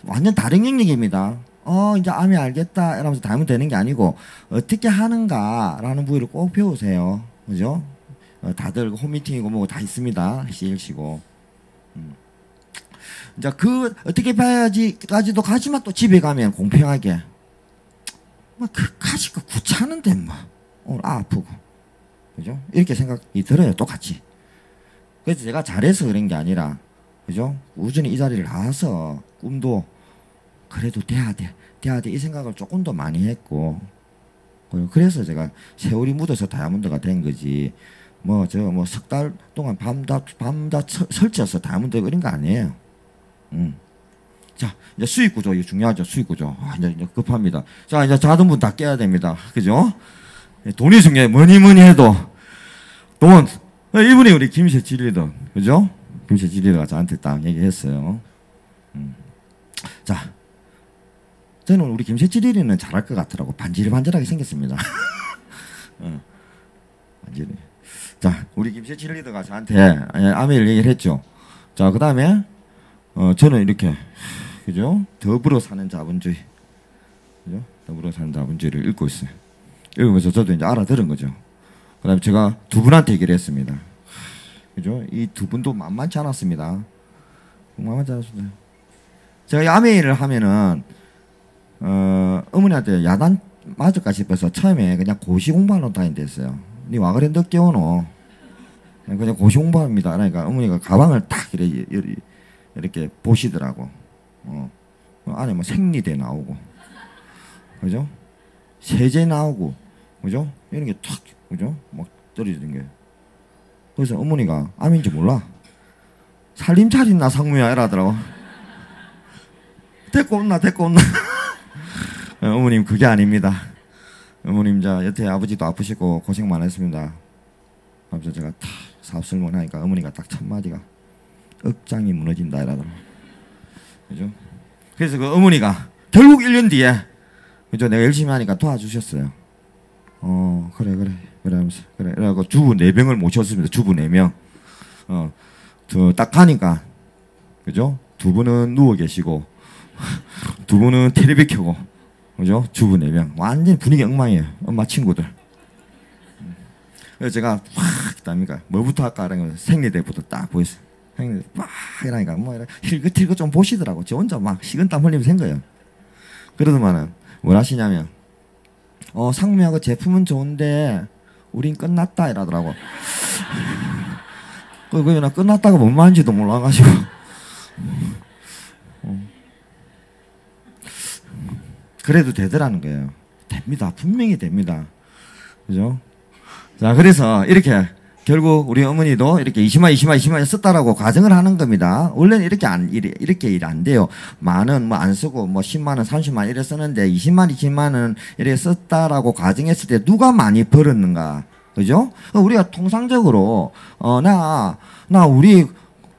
완전 다른 영역입니다. 이제 아메이 알겠다 이러면서 다 하면 되는 게 아니고 어떻게 하는가라는 부분을 꼭 배우세요. 그죠? 다들 홈미팅이고 뭐고 다 있습니다. CLC고. 이제 어떻게 봐야지까지도 가지만 또 집에 가면 공평하게. 그까짓 거 귀찮은데 오늘 아프고. 그죠? 이렇게 생각이 들어요. 똑같이. 그래서 제가 잘해서 그런 게 아니라, 그죠? 꾸준히 이 자리를 나와서 꿈도 그래도 돼야 돼 이 생각을 조금 더 많이 했고, 그래서 제가 세월이 묻어서 다이아몬드가 된 거지, 뭐 석 달 동안 밤낮 설치해서 다이아몬드 이런 거 아니에요. 자, 이제 수익 구조, 이거 중요하죠. 수익 구조. 이제 급합니다. 자, 이제 자동분 다 깨야 됩니다. 그죠? 돈이 중요해. 뭐니 해도 돈. 이분이 우리 김세치 리더, 그죠? 김세치 리더가 저한테 딱 얘기했어요. 자, 저는 우리 김세치 리더는 잘할 것 같더라고. 반질반질하게 생겼습니다. 반질. 자, 우리 김세치 리더가 저한테 아메를 얘기를 했죠. 자, 그 다음에 저는 이렇게, 그죠? 더불어 사는 자본주의, 그죠? 더불어 사는 자본주의를 읽고 있어요. 읽으면서 저도 이제 알아들은 거죠. 그 다음에 제가 두 분한테 얘기를 했습니다. 그죠? 이 두 분도 만만치 않았습니다. 만만치 않았습니다. 제가 이 아메이를 하면은, 어머니한테 야단 맞을까 싶어서 처음에 그냥 고시 공부하러 다닌댔어요. 니 와 그래 늦게 오노? 그냥 고시 공부합니다. 그러니까 어머니가 가방을 딱 이렇게 보시더라고. 안에 뭐 생리대 나오고, 그죠? 세제 나오고, 그죠? 이런 게 탁, 그죠? 막 떨어지는 게. 그래서 어머니가 암인지 몰라. 살림 차린나 상무야 이러더라고. 데리고 온나. 어머님 그게 아닙니다. 어머님 자 여태 아버지도 아프시고 고생 많으셨습니다. 하면서 제가 탁 사업 설명하니까 어머니가 딱 첫 마디가 억장이 무너진다 이러더라고. 그죠? 그래서 그 어머니가 결국 1년 뒤에, 그죠? 내가 열심히 하니까 도와주셨어요. 그래 하면서 그래갖고 주부 4명을 모셨습니다. 주부 4명. 딱 가니까, 그죠? 두 분은 누워 계시고 두 분은 텔레비 켜고, 그죠? 주부 4명. 완전 분위기 엉망이에요. 엄마 친구들. 그래서 제가 확 답니까? 뭐부터 할까 하는 생리대부터 딱 보였어요. 생리대 막 이러니까 뭐 힐긋힐긋 좀 보시더라고. 저 혼자 막 식은땀 흘리면서 한 거예요. 그러더만은 뭘 하시냐면 상무하고 제품은 좋은데 우린 끝났다 이러더라고. 그거 나 끝났다가 뭔 말인지도 몰라가지고. 그래도 되더라는 거예요. 됩니다. 분명히 됩니다. 그죠? 자, 그래서 이렇게 결국 우리 어머니도 이렇게 20만 썼다라고 가정을 하는 겁니다. 원래는 이렇게 일 안 돼요. 만원 뭐 안 쓰고 뭐 10만 원, 30만 원 이래 쓰는데 20만 원 이렇게 썼다라고 가정했을 때 누가 많이 벌었는가? 그죠? 우리가 통상적으로 나 우리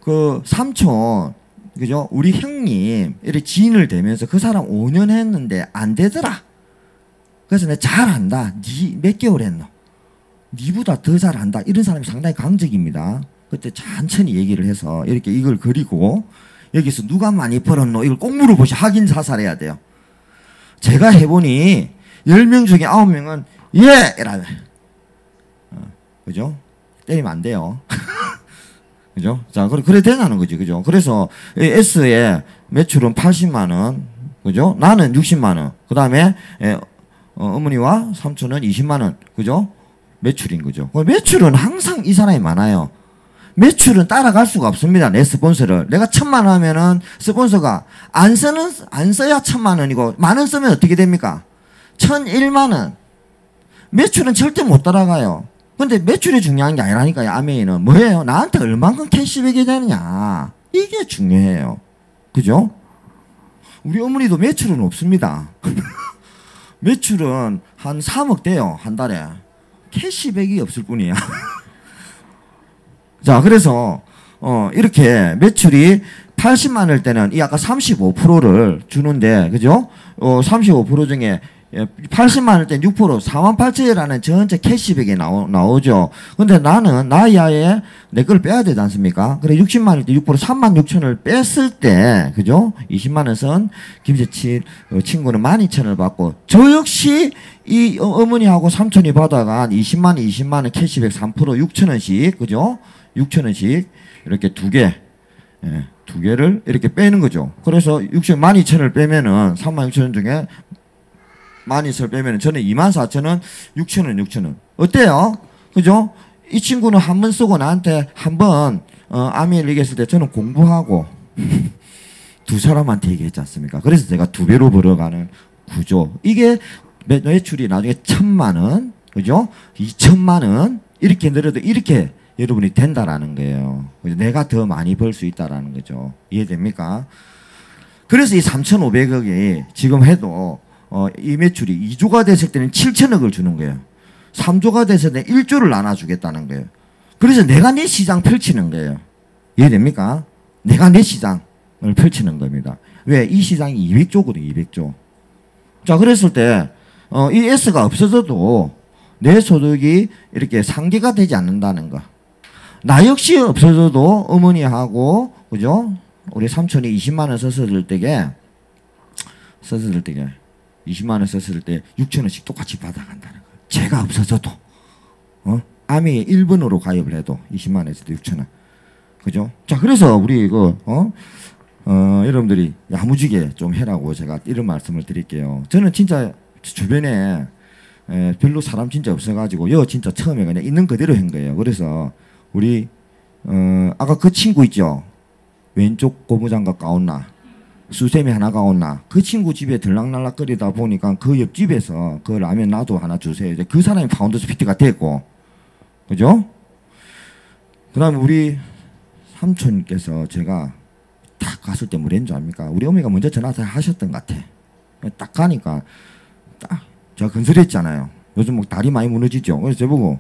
그 삼촌, 그죠? 우리 형님 이렇게 지인을 대면서 그 사람 5년 했는데 안 되더라. 그래서 내가 잘한다. 니 몇 개월 했노? 니보다 더 잘한다. 이런 사람이 상당히 강적입니다. 그때 천천히 얘기를 해서 이렇게 이걸 그리고 여기서 누가 많이 벌었노? 이걸 꼭 물어보시. 확인 사살해야 돼요. 제가 해보니 10명 중에 9명은 예! 이라며. 그죠? 때리면 안 돼요. 그죠? 자, 그래 되냐는 거지. 그죠? 그래서 S의 매출은 80만 원. 그죠? 나는 60만 원. 그 다음에 어머니와 삼촌은 20만 원. 그죠? 매출인 거죠. 매출은 항상 이 사람이 많아요. 매출은 따라갈 수가 없습니다. 내 스폰서를. 내가 1,000만 원 하면은 스폰서가 안 써야 1,000만 원이고, 만 원 쓰면 어떻게 됩니까? 1,001만 원. 매출은 절대 못 따라가요. 근데 매출이 중요한 게 아니라니까요. 아메이는 뭐예요? 나한테 얼만큼 캐시백이 되느냐. 이게 중요해요. 그죠? 우리 어머니도 매출은 없습니다. 매출은 한 3억 돼요. 한 달에. 캐시백이 없을 뿐이야. 자, 그래서 이렇게 매출이 80만 원일 때는 이 아까 35%를 주는데, 그죠? 35% 중에 80만 원일 때 6%, 48,000이라는 전체 캐시백이 나오죠. 근데 나는 나이아에 내 걸 빼야 되지 않습니까? 그래 60만 원일 때 6%, 36,000을 뺐을 때, 그죠? 20만 원 선 김세치 친구는 12,000을 받고, 저 역시 이 어머니하고 삼촌이 받아간 20만 원 캐시백 3% 6,000원씩, 그죠? 6,000원씩 이렇게 두 개를 이렇게 빼는 거죠. 그래서 12,000을 빼면은 36,000원 중에 12,000을 빼면은 저는 24,000원, 6,000원. 어때요? 그죠? 이 친구는 한 번 쓰고 나한테 한 번, 아미를 얘기했을 때 저는 공부하고, 두 사람한테 얘기했지 않습니까? 그래서 제가 2배로 벌어가는 구조. 이게 매출이 나중에 1,000만 원, 그죠? 2,000만 원 이렇게 늘어도 이렇게 여러분이 된다라는 거예요. 내가 더 많이 벌 수 있다라는 거죠. 이해됩니까? 그래서 이 3,500억이 지금 해도 이 매출이 2조가 됐을 때는 7천억을 주는 거예요. 3조가 됐을 때 1조를 나눠주겠다는 거예요. 그래서 내가 내 시장 펼치는 거예요. 이해됩니까? 내가 내 시장을 펼치는 겁니다. 왜? 이 시장이 200조거든요. 200조. 자, 그랬을 때 이 S가 없어져도 내 소득이 이렇게 상계가 되지 않는다는 거. 나 역시 없어져도 어머니하고, 그죠? 우리 삼촌이 20만 원 썼을 때게 20만 원 썼을 때 6천 원씩 똑같이 받아간다는 거예요. 제가 없어져도 암이 1번으로 가입을 해도 20만 원에서도 6천 원. 그죠? 자, 그래서 우리 여러분들이 야무지게 좀 해라고 제가 이런 말씀을 드릴게요. 저는 진짜 주변에 별로 사람 진짜 없어가지고 진짜 처음에 그냥 있는 그대로 한 거예요. 그래서 우리 아까 그 친구 있죠? 왼쪽 고무장갑 가온나 수세미 하나 가온나 그 친구 집에 들락날락거리다 보니까 그 옆집에서 그 라면 나도 하나 주세요. 이제 그 사람이 파운더스 PT가 됐고, 그죠? 그 다음에 우리 삼촌께서 제가 딱 갔을 때 뭐랬는 줄 압니까? 우리 어머니가 먼저 전화 하셨던 것 같아. 딱 가니까 딱 제가 건설했잖아요. 요즘 뭐 다리 많이 무너지죠. 그래서 저보고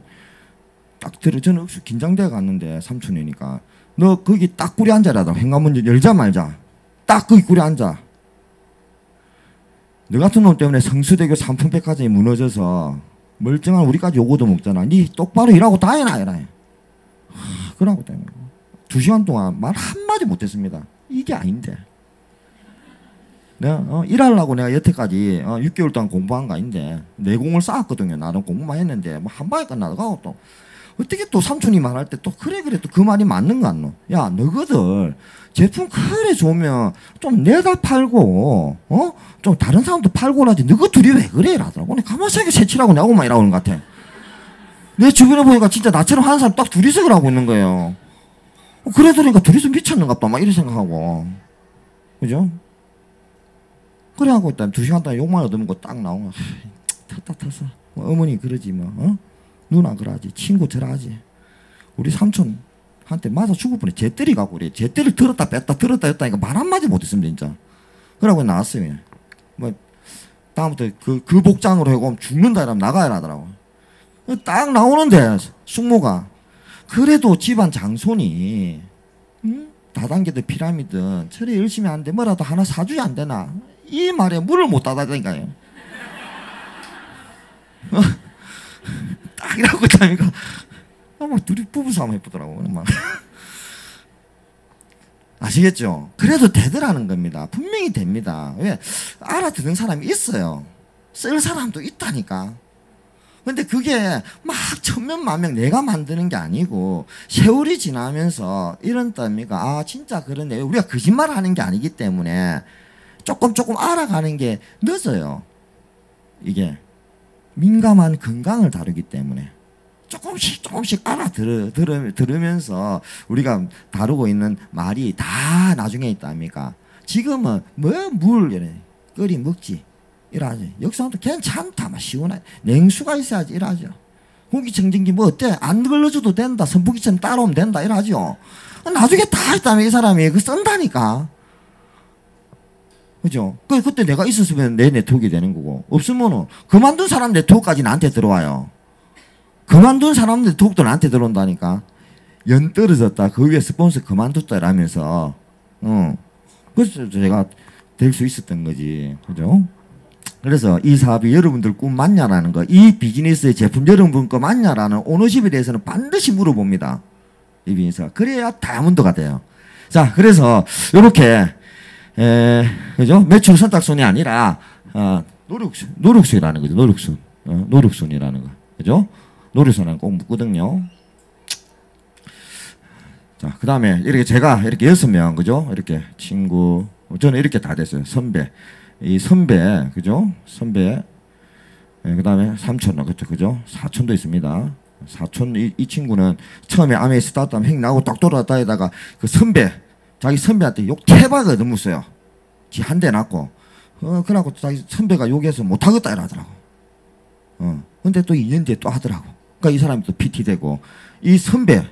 딱 저는 억수 긴장돼 갔는데 삼촌이니까 너 거기 딱 꿀에 앉아라더라고. 현관문 열자 말자. 딱 거기 꿀에 앉아. 너 같은 놈 때문에 성수대교 삼풍백화점이 무너져서 멀쩡한 우리까지 요거도 먹잖아. 니 똑바로 일하고 다해라 이라. 그러고 때문에 2시간 동안 말 한마디 못했습니다. 이게 아닌데. 내가 일하려고 내가 여태까지 6개월 동안 공부한 거 아닌데 내공을 쌓았거든요. 나는 공부만 했는데 뭐 한 방에 끝나가고 또 어떻게 또 삼촌이 말할 때 또 그래 또 그 말이 맞는 거 같노? 야, 너희들 제품 그래 좋으면 좀 내다 팔고 좀 다른 사람도 팔고 하지. 너희 둘이 왜 그래? 이러더라고. 가만히 생각해 새치라고 내하고만 일하고 있는 것 같아. 내 주변에 보니까 진짜 나처럼 하는 사람 딱 둘이서 그러고 있는 거예요. 그래 그러니까 둘이서 미쳤는갑다 막 이렇게 생각하고, 그죠? 그래 하고 있다 2시간 동안 욕만 얻으면 거 딱 나오면 탔어. 어머니 그러지 뭐, 누나 그러지, 친구 저러지. 우리 삼촌한테 맞아 죽을 뻔해. 제 때리 갖고 그래. 제 때를 들었다 뺐다 했다니까 말 한마디 못했습니다 진짜. 그러고 나왔어요. 뭐 다음부터 그 복장으로 해고 죽는다 이러면 나가야 하더라고. 딱 나오는데 숙모가 그래도 집안 장손이 다단계든 피라미든 저래 열심히 하는데 뭐라도 하나 사주야 안 되나? 이 말에 물을 못 따다니까요. 딱 이러고 있다니까. 막 둘이 부부싸움 해보더라고. 아시겠죠? 그래도 되더라는 겁니다. 분명히 됩니다. 왜? 알아듣는 사람이 있어요. 쓸 사람도 있다니까. 근데 그게 막 천면만면 내가 만드는 게 아니고 세월이 지나면서 이런 답니까? 아 진짜 그러네. 우리가 거짓말 하는 게 아니기 때문에 조금 알아가는 게 늦어요. 이게 민감한 건강을 다루기 때문에 조금씩 알아들으면서 우리가 다루고 있는 말이 다 나중에 있답니까? 지금은 물 이래 끓이 먹지 이러지. 역사도 괜찮다 막 시원하게 냉수가 있어야지 이러죠. 공기청정기 뭐 어때? 안 걸러줘도 된다. 선풍기처럼 따라오면 된다 이러죠. 나중에 다 있다면 이 사람이 그 쓴다니까. 그죠? 그때 내가 있었으면 내 네트워크가 되는 거고, 없으면은 그만둔 사람 네트워크까지 나한테 들어와요. 그만둔 사람 네트워크도 나한테 들어온다니까. 연 떨어졌다. 그 위에 스폰서 그만뒀다 이러면서, 그래서 제가 될 수 있었던 거지. 그죠? 그래서 이 사업이 여러분들 꿈 맞냐라는 거, 이 비즈니스의 제품 여러분 거 맞냐라는 오너십에 대해서는 반드시 물어봅니다. 이 비즈니스가. 그래야 다이아몬드가 돼요. 자, 그래서 요렇게 그죠? 매출 선착순이 아니라 노력순이라는 거죠. 노력순. 노력순이라는 거. 그죠? 노력순은 꼭 묻거든요. 자, 그 다음에 이렇게 제가 이렇게 6명, 그죠? 이렇게 친구, 저는 이렇게 다 됐어요. 선배. 이 선배, 그죠? 선배. 그 다음에 삼촌, 그죠? 사촌도 있습니다. 사촌, 이 친구는 처음에 아메 스타트하면 행 나고 딱 돌아다니다가 그 선배, 자기 선배한테 욕 태박을 너무 써요. 한 대 놨고, 그러고 자기 선배가 욕해서 못하겠다 이러더라고. 근데 또 2년 뒤에 또 하더라고. 그러니까 이 사람이 또 PT 되고, 이 선배,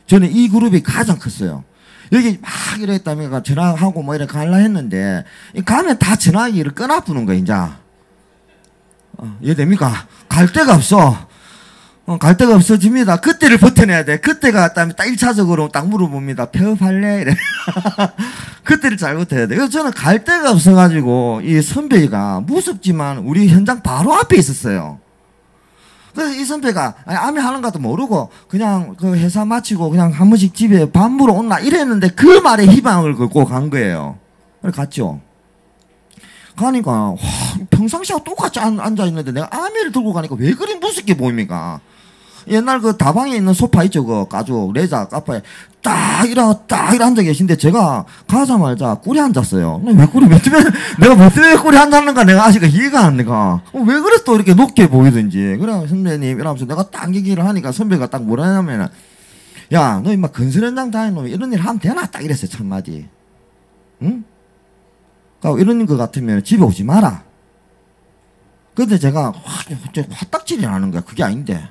저는 이 그룹이 가장 컸어요. 여기 막 이랬다면 전화하고 뭐 이렇게 갈라 했는데, 가면 다 전화기를 끊어부는 거야, 이제. 이해됩니까? 갈 데가 없어. 갈 데가 없어집니다. 그때를 버텨내야 돼. 그때가 딱 1차적으로 딱 물어봅니다. 폐업할래? 이래. 그때를 잘 버텨야 돼. 그래서 저는 갈 데가 없어가지고, 이 선배가 무섭지만 우리 현장 바로 앞에 있었어요. 그래서 이 선배가, 암이 하는 것도 모르고, 그냥 그 회사 마치고 그냥 한 번씩 집에 밥 먹으러 온나 이랬는데 그 말에 희망을 걸고 간 거예요. 그래, 갔죠. 가니까, 와, 평상시하고 똑같이 앉아있는데 내가 아미를 들고 가니까 왜 그리 무섭게 보입니까? 옛날 그 다방에 있는 소파 있죠, 그 가죽, 레자, 카파에 딱 앉아 계신데 제가 가자마자 꿀에 앉았어요. 왜 꿀이 내가 뭐 때문에 꿀에 앉았는가 내가 아직 이해가 안 돼가. 왜 그래 또 이렇게 높게 보이든지. 그래, 선배님, 이러면서 내가 딱 얘기를 하니까 선배가 딱 뭐라 하냐면은, 야, 너 임마 건설 현장 다니는 놈이 이런 일 하면 되나? 딱 이랬어요, 첫마디. 응? 그러니까 이런 거 같으면 집에 오지 마라. 근데 제가 화딱질이 나는 거야. 그게 아닌데.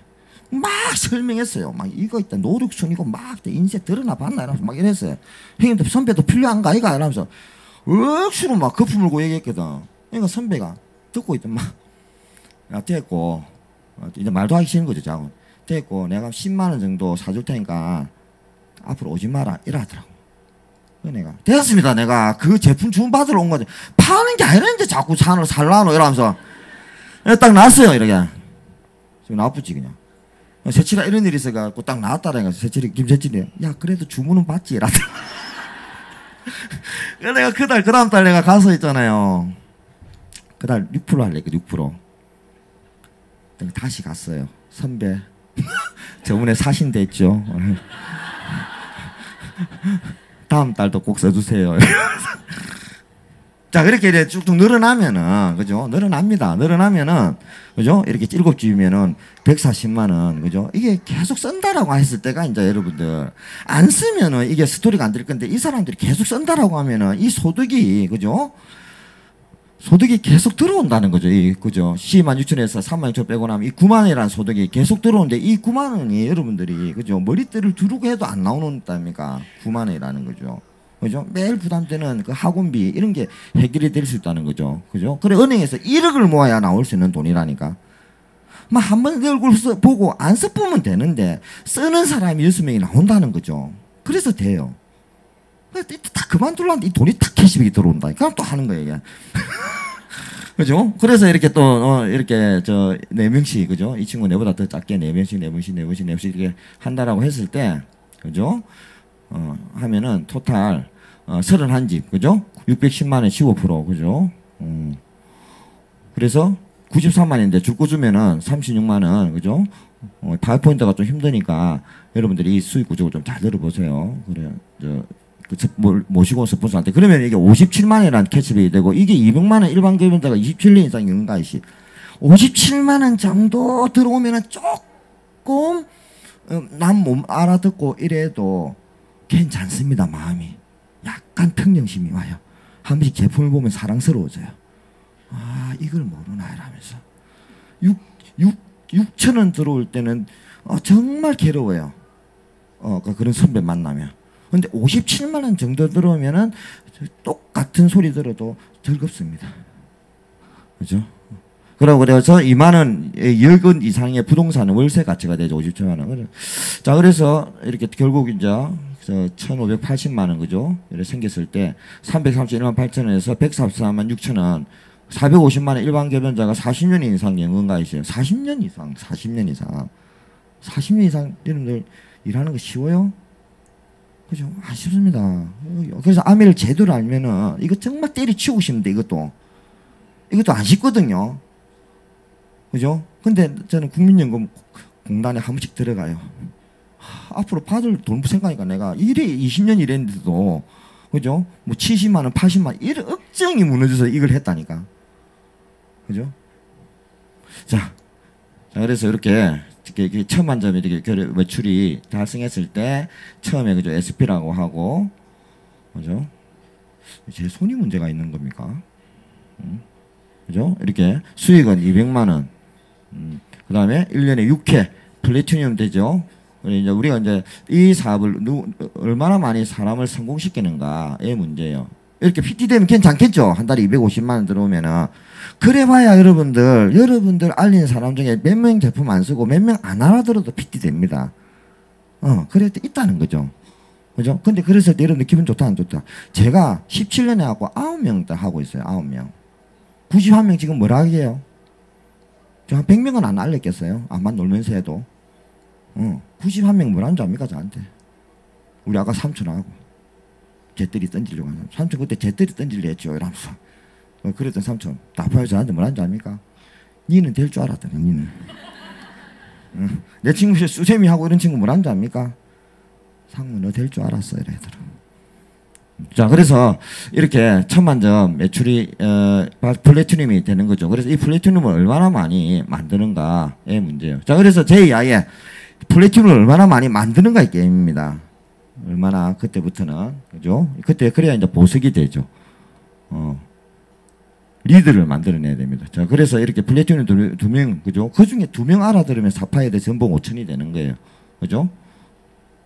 막 설명했어요. 막 이거 있다. 노력순이고 막 인생 드러나 봤나? 이러면서 막 이랬어요. 형님도 선배도 필요한가? 이거? 이러면서 억수로 막 거품 물고 얘기했거든. 그러니까 선배가 듣고 있던 막, 야, 됐고, 이제 말도 하기 싫은 거죠, 자고. 됐고, 내가 10만원 정도 사줄 테니까 앞으로 오지 마라. 이러더라고. 내가 됐습니다. 내가 그 제품 주문받으러 온 거지. 파는 게 아니라는데 자꾸 살라노 이러면서 딱 나왔어요. 이렇게 지금 나쁘지 그냥. 세칠아 이런 일이 있어가지고 딱 나왔다라니까. 세칠이 김세칠이 야 그래도 주문은 받지 이러더라. 내가 그달 그 다음 달 내가 가서 있잖아요. 그달 6% 할래. 6%. 다시 갔어요. 선배 저번에 사신됐죠. 다음 달도 꼭 써주세요. 자, 그렇게 이제 쭉쭉 늘어나면은, 그죠? 늘어나면은, 그죠? 이렇게 7집이면은 140만원, 그죠? 이게 계속 쓴다라고 했을 때가 이제 여러분들, 안 쓰면은 이게 스토리가 안 될 건데, 이 사람들이 계속 쓴다라고 하면은 이 소득이, 그죠? 소득이 계속 들어온다는 거죠. 그죠? 126,000에서 36,000 빼고 나면 이 9만원이라는 소득이 계속 들어오는데 이 9만원이 여러분들이, 그죠? 머리띠를 두르고 해도 안 나오는답니까? 9만원이라는 거죠. 그죠? 매일 부담되는 그 학원비, 이런 게 해결이 될 수 있다는 거죠. 그죠? 그래, 은행에서 1억을 모아야 나올 수 있는 돈이라니까. 막 한 번 내 얼굴 보고 안 써보면 되는데, 쓰는 사람이 6명이 나온다는 거죠. 그래서 돼요. 다 그만둘라는데 이 돈이 탁 캐시백이 들어온다. 그럼 또 하는 거예요, 이게. 그죠? 그래서 이렇게 또, 이렇게, 4명씩, 그죠? 이 친구 내보다 더 작게 4명씩 이렇게 한다라고 했을 때, 그죠? 하면은, 토탈, 31집, 그죠? 610만원 15%, 그죠? 그래서 93만원인데 줄 거 주면은 36만원, 그죠? 파워포인트가 좀 힘드니까 여러분들이 이 수익 구조를 좀 잘 들어보세요. 그래요. 모시고 온 스폰서한테. 그러면 이게 57만원이라는 캐치백이 되고, 이게 200만원 일반 개변자가 27년 이상 연가이시. 57만원 정도 들어오면은 조금, 남 몸 알아듣고 이래도 괜찮습니다, 마음이. 약간 평정심이 와요. 한 번씩 제품을 보면 사랑스러워져요. 아, 이걸 모르나, 이러면서. 6천원 들어올 때는, 정말 괴로워요. 그런 선배 만나면. 근데 57만원 정도 들어오면은 똑같은 소리 들어도 즐겁습니다. 그죠? 그래서 2만원, 여건 이상의 부동산은 월세 가치가 되죠. 57만원. 자, 그래서 이렇게 결국 이제 1,580만원, 그죠? 이렇게 생겼을 때 331만 8천원에서 144만 6천원, 450만원 일반 개변자가 40년 이상 연금가이시에요. 40년 이상. 40년 이상 여러분들 일하는 거 쉬워요? 그죠? 안 쉽습니다. 그래서 아미를 제대로 알면은 이거 정말 때리치우고 싶은데 이것도 안 쉽거든요. 그죠? 근데 저는 국민연금 공단에 한 번씩 들어가요. 앞으로 받을 돈 생각하니까 내가 20년 일했는데도, 그죠? 뭐 70만원, 80만원, 이런 억정이 무너져서 이걸 했다니까. 그죠? 자, 그래서 이렇게 처음 점이 이렇게 매출이 달성했을 때 처음에, 그죠? SP라고 하고, 그죠? 제 손이 문제가 있는 겁니까? 그죠? 이렇게 수익은 200만 원. 그 다음에 1년에 6회 플래티늄 되죠? 이제 우리가 이제 이 사업을 얼마나 많이 사람을 성공시키는가의 문제예요. 이렇게 PT 되면 괜찮겠죠? 한 달에 250만 원 들어오면은. 그래봐야 여러분들 알린 사람 중에 몇 명 제품 안 쓰고 몇 명 안 알아들어도 PT 됩니다. 그래 있다는 거죠. 그죠? 근데 그랬을 때 여러분들 기분 좋다 안 좋다? 제가 17년에 하고 9명 다 하고 있어요. 9명. 91명 지금 뭐라 하게요? 저 한 100명은 안 알렸겠어요? 암만 놀면서 해도. 91명 뭐라는 줄 압니까 저한테? 우리 아까 삼촌하고 잿더리 던지려고 하는 삼촌 그때 잿더리 던질려 했죠 이러면서 그랬던 삼촌 나빠요 저한테 뭐라는 줄 압니까? 니는 될 줄 알았더니 니는. 내 친구 수세미하고 이런 친구 뭐라는 줄 압니까? 상무 너 될 줄 알았어 이래더라. 자 그래서 이렇게 1000만점 매출이 플래티늄이 되는 거죠. 그래서 이 플래티늄을 얼마나 많이 만드는가의 문제예요. 자 그래서 JI의 플래티늄을 얼마나 많이 만드는가의 게임입니다. 얼마나 그때부터는 그죠? 그때 그래야 이제 보석이 되죠. 리드를 만들어내야 됩니다. 자 그래서 이렇게 플래티늄 두 명 그죠? 그 중에 2명 알아들으면 사파이어에 대해서 연봉 5천이 되는 거예요. 그죠?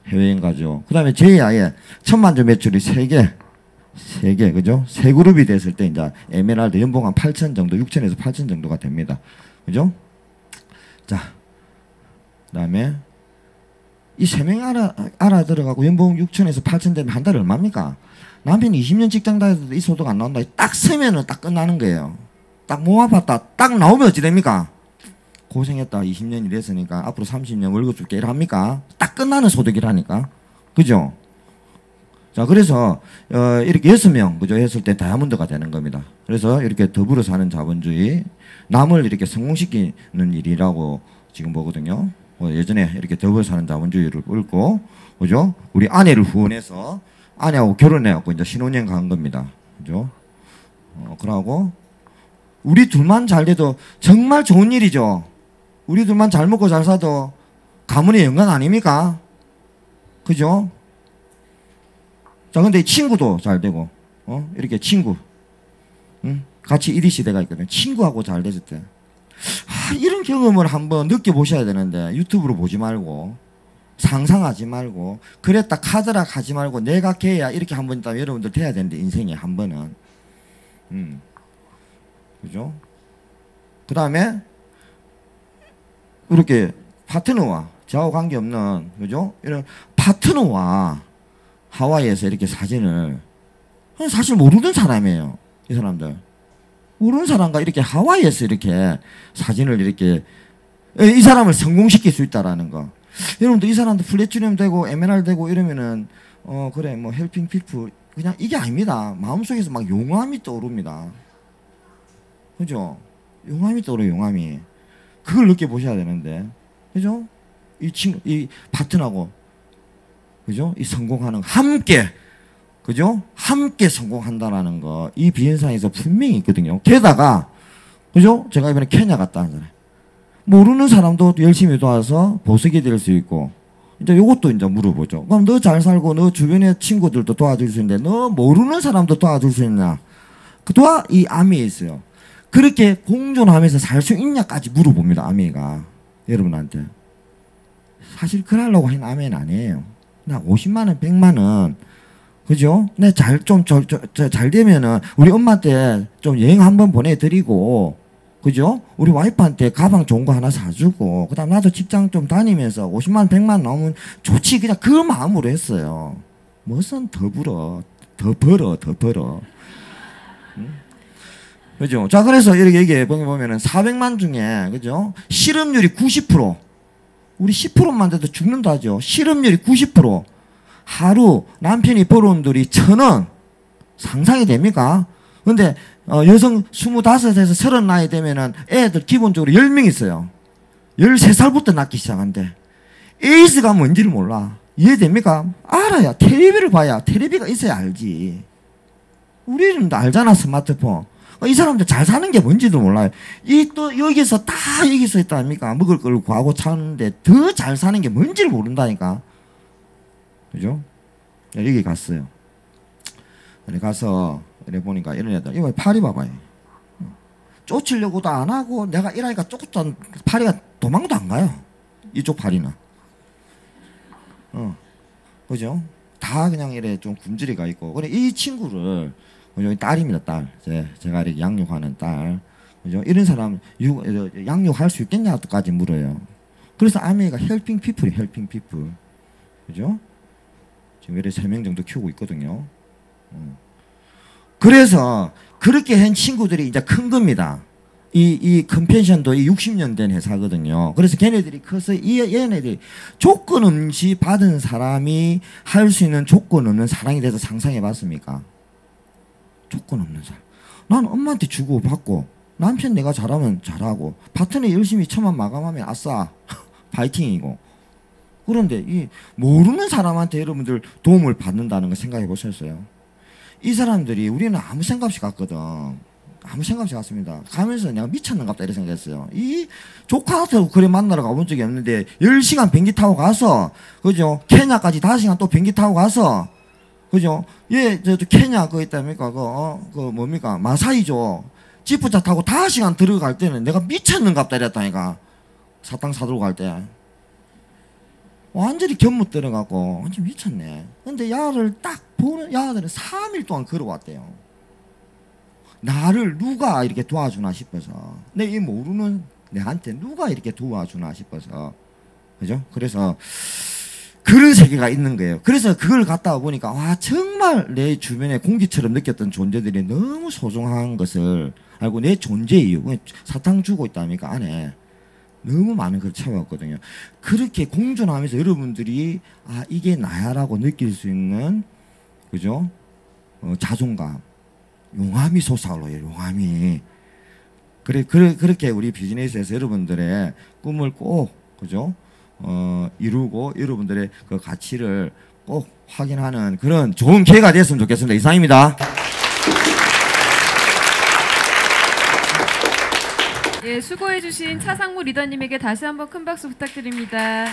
해외여행 가죠. 그 다음에 JI의 1000만점 매출이 3개, 그죠? 3그룹이 됐을 때, 이제, 에메랄드 연봉 한 8천 정도, 6천에서 8천 정도가 됩니다. 그죠? 자, 그 다음에, 이 3명이 알아들어가고 연봉 6천에서 8천 되면 한 달에 얼마입니까? 남편이 20년 직장 다녀도 이 소득 안 나온다. 딱 쓰면은 딱 끝나는 거예요. 딱 몸 아팠다. 딱 나오면 어찌 됩니까? 고생했다. 20년 일했으니까 앞으로 30년 월급 줄게 이랍니까? 딱 끝나는 소득이라니까. 그죠? 자, 그래서 이렇게 6명 그죠? 했을 때 다이아몬드가 되는 겁니다. 그래서 이렇게 더불어 사는 자본주의, 남을 이렇게 성공시키는 일이라고 지금 보거든요. 예전에 이렇게 더불어 사는 자본주의를 읊고, 그죠? 우리 아내를 후원해서 아내하고 결혼해갖고 이제 신혼여행 간 겁니다. 그죠? 그러고 우리 둘만 잘 돼도 정말 좋은 일이죠. 우리 둘만 잘 먹고 잘 사도 가문의 영광 아닙니까? 그죠? 자, 근데 친구도 잘 되고, 이렇게 친구, 같이 이리 시대가 있거든요. 친구하고 잘 됐을 때. 이런 경험을 한번 느껴보셔야 되는데, 유튜브로 보지 말고, 상상하지 말고, 그랬다 카드락 하지 말고, 내가 걔야, 이렇게 한번 있다면 여러분들 돼야 되는데, 인생에 한 번은. 그죠? 그 다음에, 이렇게 파트너와 저하고 관계없는 그죠? 이런 파트너와 하와이에서 이렇게 사진을 사실 모르는 사람이에요. 이 사람들 모르는 사람과 이렇게 하와이에서 이렇게 사진을 이렇게 이 사람을 성공시킬 수 있다라는 거. 여러분들 이 사람도 플래티늄 되고 에메랄드 되고 이러면은 그래 뭐 헬핑 피플 그냥 이게 아닙니다. 마음속에서 막 용암이 떠오릅니다. 그죠? 용암이 떠오르요 용암이. 그걸 느껴보셔야 되는데, 그죠? 이 파트너하고, 그죠? 이 성공하는, 함께, 그죠? 함께 성공한다라는 거, 이 비현상에서 분명히 있거든요. 게다가, 그죠? 제가 이번에 케냐 갔다 왔잖아요. 모르는 사람도 열심히 도와서 보석이 될 수 있고, 이제 요것도 이제 물어보죠. 그럼 너 잘 살고, 너 주변의 친구들도 도와줄 수 있는데, 너 모르는 사람도 도와줄 수 있냐? 이 암에 있어요. 그렇게 공존하면서 살 수 있냐까지 물어봅니다. 아메가 여러분한테. 사실 그러려고 한 아메는 아니에요. 나 50만 원, 100만 원, 그죠? 내 잘 되면은 우리 엄마한테 좀 여행 한번 보내드리고, 그죠? 우리 와이프한테 가방 좋은 거 하나 사주고, 그다음 나도 직장 좀 다니면서 50만 원, 100만 원 나오면 좋지. 그냥 그 마음으로 했어요. 무슨 더 벌어. 그죠? 자, 그래서 이렇게 얘기해 보면은 400만 중에, 그죠? 실업률이 90%. 우리 10%만 돼도 죽는다 하죠. 실업률이 90%. 하루 남편이 벌어온 돈이 1,000원. 상상이 됩니까? 근데, 여성 25에서 30 나이 되면은 애들 기본적으로 10명 있어요. 13살부터 낳기 시작한대. 에이즈가 뭔지를 몰라. 이해됩니까? 알아야. 텔레비를 봐야. 텔레비가 있어야 알지. 우리는 알잖아, 스마트폰. 이 사람들 잘 사는 게 뭔지도 몰라요. 또 여기서 있다 아닙니까? 먹을 걸 구하고 사는데 더 잘 사는 게 뭔지를 모른다니까. 그죠? 여기 갔어요. 이래 가서 이래 보니까 이런 애들 이거 파리 봐봐요. 쫓으려고도 안 하고 내가 이러니까 쫓던 파리가 도망도 안 가요. 이쪽 파리는. 그죠? 다 그냥 이래 좀 굶주리가 있고. 그래 이 친구를 그죠? 딸입니다, 딸. 제가 이렇게 양육하는 딸. 그죠? 이런 사람 양육할 수 있겠냐까지 물어요. 그래서 아메이가 헬핑 피플이 헬핑 피플. 그죠? 지금 이래 3명 정도 키우고 있거든요. 그래서 그렇게 한 친구들이 이제 큰 겁니다. 이 컴펜션도 60년 된 회사거든요. 그래서 걔네들이 커서 얘네들이 조건 없이 받은 사람이 할 수 있는 조건 없는 사랑에 대해서 상상해 봤습니까? 조건 없는 사랑. 난 엄마한테 주고 받고 남편 내가 잘하면 잘하고 파트너 열심히 처만 마감하면 아싸 파이팅이고. 그런데 이 모르는 사람한테 여러분들 도움을 받는다는 거 생각해 보셨어요? 이 사람들이 우리는 아무 생각 없이 갔거든. 아무 생각 없이 갔습니다. 가면서 내가 미쳤는갑다 이렇게 생각했어요. 이 조카한테도 그래 만나러 가본 적이 없는데 10시간 비행기 타고 가서 그죠? 케냐까지 5시간 또 비행기 타고 가서 그죠? 저 케냐 그거 있답니까? 그 뭡니까? 마사이죠. 지프차 타고 5시간 들어갈 때는 내가 미쳤는갑다 이랬다니까. 사탕 사들고 갈 때. 완전히 견못 들어가고 완전 미쳤네. 근데 야를 딱 보는 야들은 3일 동안 걸어왔대요. 나를 누가 이렇게 도와주나 싶어서. 내 이 모르는 내한테 누가 이렇게 도와주나 싶어서. 그죠? 그래서 그런 세계가 있는 거예요. 그래서 그걸 갔다 보니까 와 정말 내 주변에 공기처럼 느꼈던 존재들이 너무 소중한 것을 알고 내 존재 이유 사탕 주고 있다니까 안에 너무 많은 걸 채웠거든요. 그렇게 공존하면서 여러분들이 아 이게 나야라고 느낄 수 있는 그죠? 자존감, 용암이 솟아올라요. 용암이. 그렇게 우리 비즈니스에서 여러분들의 꿈을 꼭 그죠? 이루고 여러분들의 그 가치를 꼭 확인하는 그런 좋은 기회가 됐으면 좋겠습니다. 이상입니다.
예, 수고해주신 차상무 리더님에게 다시 한번 큰 박수 부탁드립니다.